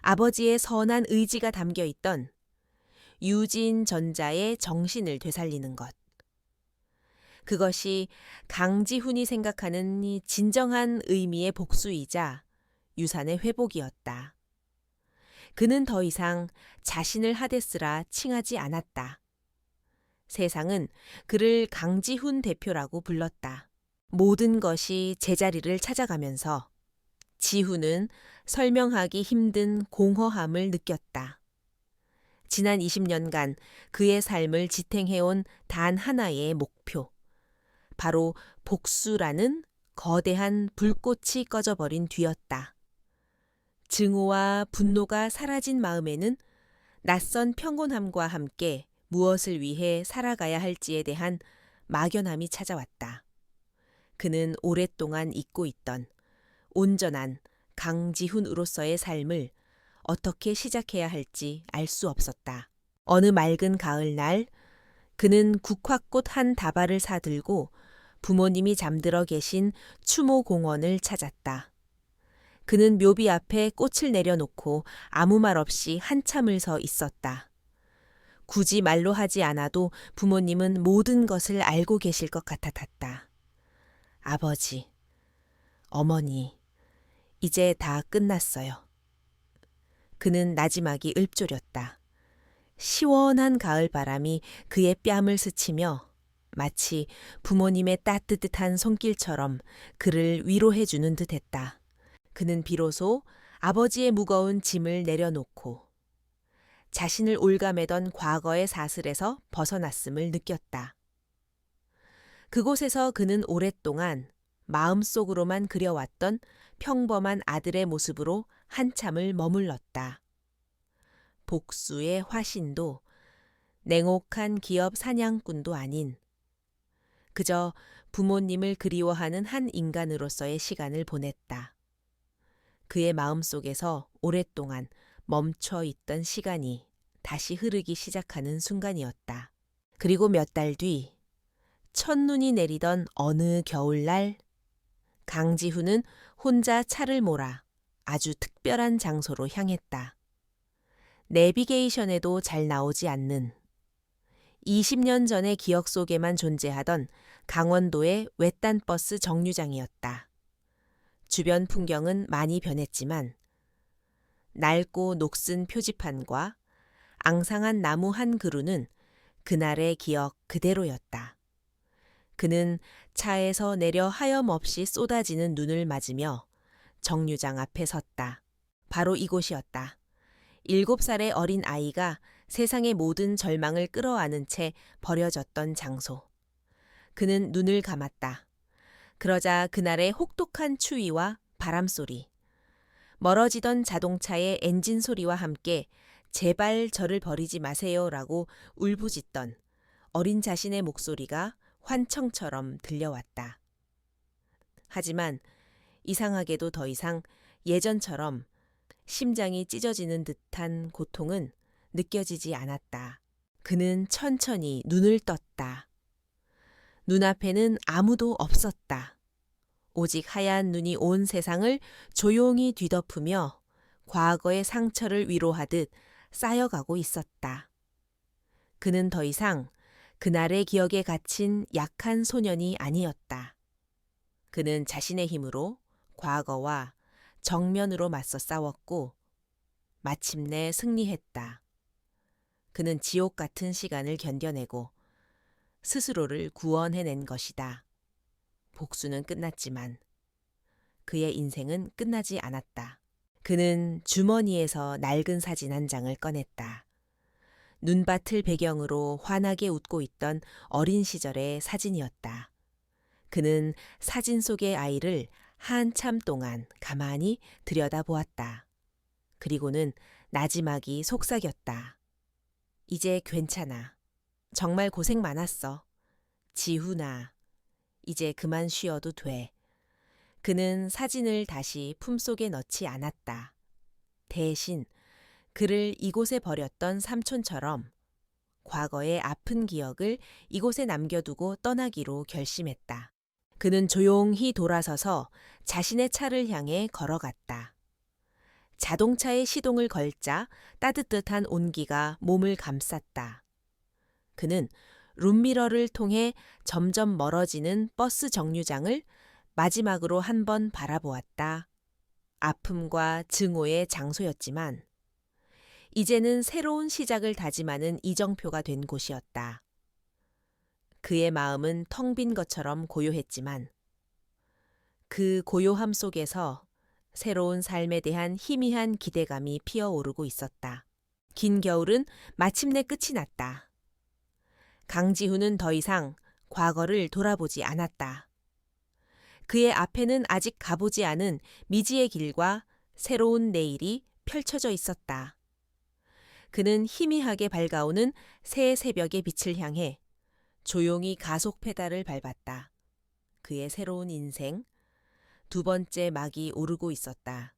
아버지의 선한 의지가 담겨 있던 유진전자의 정신을 되살리는 것. 그것이 강지훈이 생각하는 이 진정한 의미의 복수이자 유산의 회복이었다. 그는 더 이상 자신을 하데스라 칭하지 않았다. 세상은 그를 강지훈 대표라고 불렀다. 모든 것이 제자리를 찾아가면서 지훈은 설명하기 힘든 공허함을 느꼈다. 지난 20년간 그의 삶을 지탱해온 단 하나의 목표. 바로 복수라는 거대한 불꽃이 꺼져버린 뒤였다. 증오와 분노가 사라진 마음에는 낯선 평온함과 함께 무엇을 위해 살아가야 할지에 대한 막연함이 찾아왔다. 그는 오랫동안 잊고 있던 온전한 강지훈으로서의 삶을 어떻게 시작해야 할지 알 수 없었다. 어느 맑은 가을날 그는 국화꽃 한 다발을 사들고 부모님이 잠들어 계신 추모공원을 찾았다. 그는 묘비 앞에 꽃을 내려놓고 아무 말 없이 한참을 서 있었다. 굳이 말로 하지 않아도 부모님은 모든 것을 알고 계실 것 같았다. 아버지, 어머니, 이제 다 끝났어요. 그는 나지막이 읊조렸다. 시원한 가을바람이 그의 뺨을 스치며 마치 부모님의 따뜻한 손길처럼 그를 위로해 주는 듯했다. 그는 비로소 아버지의 무거운 짐을 내려놓고 자신을 올가매던 과거의 사슬에서 벗어났음을 느꼈다. 그곳에서 그는 오랫동안 마음속으로만 그려왔던 평범한 아들의 모습으로 한참을 머물렀다. 복수의 화신도 냉혹한 기업 사냥꾼도 아닌 그저 부모님을 그리워하는 한 인간으로서의 시간을 보냈다. 그의 마음속에서 오랫동안 멈춰 있던 시간이 다시 흐르기 시작하는 순간이었다. 그리고 몇 달 뒤 첫눈이 내리던 어느 겨울날 강지훈은 혼자 차를 몰아 아주 특별한 장소로 향했다. 내비게이션에도 잘 나오지 않는 20년 전의 기억 속에만 존재하던 강원도의 외딴 버스 정류장이었다. 주변 풍경은 많이 변했지만 낡고 녹슨 표지판과 앙상한 나무 한 그루는 그날의 기억 그대로였다. 그는 차에서 내려 하염없이 쏟아지는 눈을 맞으며 정류장 앞에 섰다. 바로 이곳이었다. 7살의 어린 아이가 세상의 모든 절망을 끌어안은 채 버려졌던 장소. 그는 눈을 감았다. 그러자 그날의 혹독한 추위와 바람소리, 멀어지던 자동차의 엔진 소리와 함께 제발 저를 버리지 마세요라고 울부짖던 어린 자신의 목소리가 환청처럼 들려왔다. 하지만 이상하게도 더 이상 예전처럼 심장이 찢어지는 듯한 고통은 느껴지지 않았다. 그는 천천히 눈을 떴다. 눈앞에는 아무도 없었다. 오직 하얀 눈이 온 세상을 조용히 뒤덮으며 과거의 상처를 위로하듯 쌓여가고 있었다. 그는 더 이상 그날의 기억에 갇힌 약한 소년이 아니었다. 그는 자신의 힘으로 과거와 정면으로 맞서 싸웠고 마침내 승리했다. 그는 지옥 같은 시간을 견뎌내고 스스로를 구원해낸 것이다. 복수는 끝났지만 그의 인생은 끝나지 않았다. 그는 주머니에서 낡은 사진 한 장을 꺼냈다. 눈밭을 배경으로 환하게 웃고 있던 어린 시절의 사진이었다. 그는 사진 속의 아이를 한참 동안 가만히 들여다보았다. 그리고는 나지막이 속삭였다. 이제 괜찮아. 정말 고생 많았어. 지훈아, 이제 그만 쉬어도 돼. 그는 사진을 다시 품속에 넣지 않았다. 대신 그를 이곳에 버렸던 삼촌처럼 과거의 아픈 기억을 이곳에 남겨두고 떠나기로 결심했다. 그는 조용히 돌아서서 자신의 차를 향해 걸어갔다. 자동차의 시동을 걸자 따뜻한 온기가 몸을 감쌌다. 그는 룸미러를 통해 점점 멀어지는 버스 정류장을 마지막으로 한 번 바라보았다. 아픔과 증오의 장소였지만 이제는 새로운 시작을 다짐하는 이정표가 된 곳이었다. 그의 마음은 텅 빈 것처럼 고요했지만 그 고요함 속에서 새로운 삶에 대한 희미한 기대감이 피어오르고 있었다. 긴 겨울은 마침내 끝이 났다. 강지훈은 더 이상 과거를 돌아보지 않았다. 그의 앞에는 아직 가보지 않은 미지의 길과 새로운 내일이 펼쳐져 있었다. 그는 희미하게 밝아오는 새 새벽의 빛을 향해 조용히 가속 페달을 밟았다. 그의 새로운 인생, 두 번째 막이 오르고 있었다.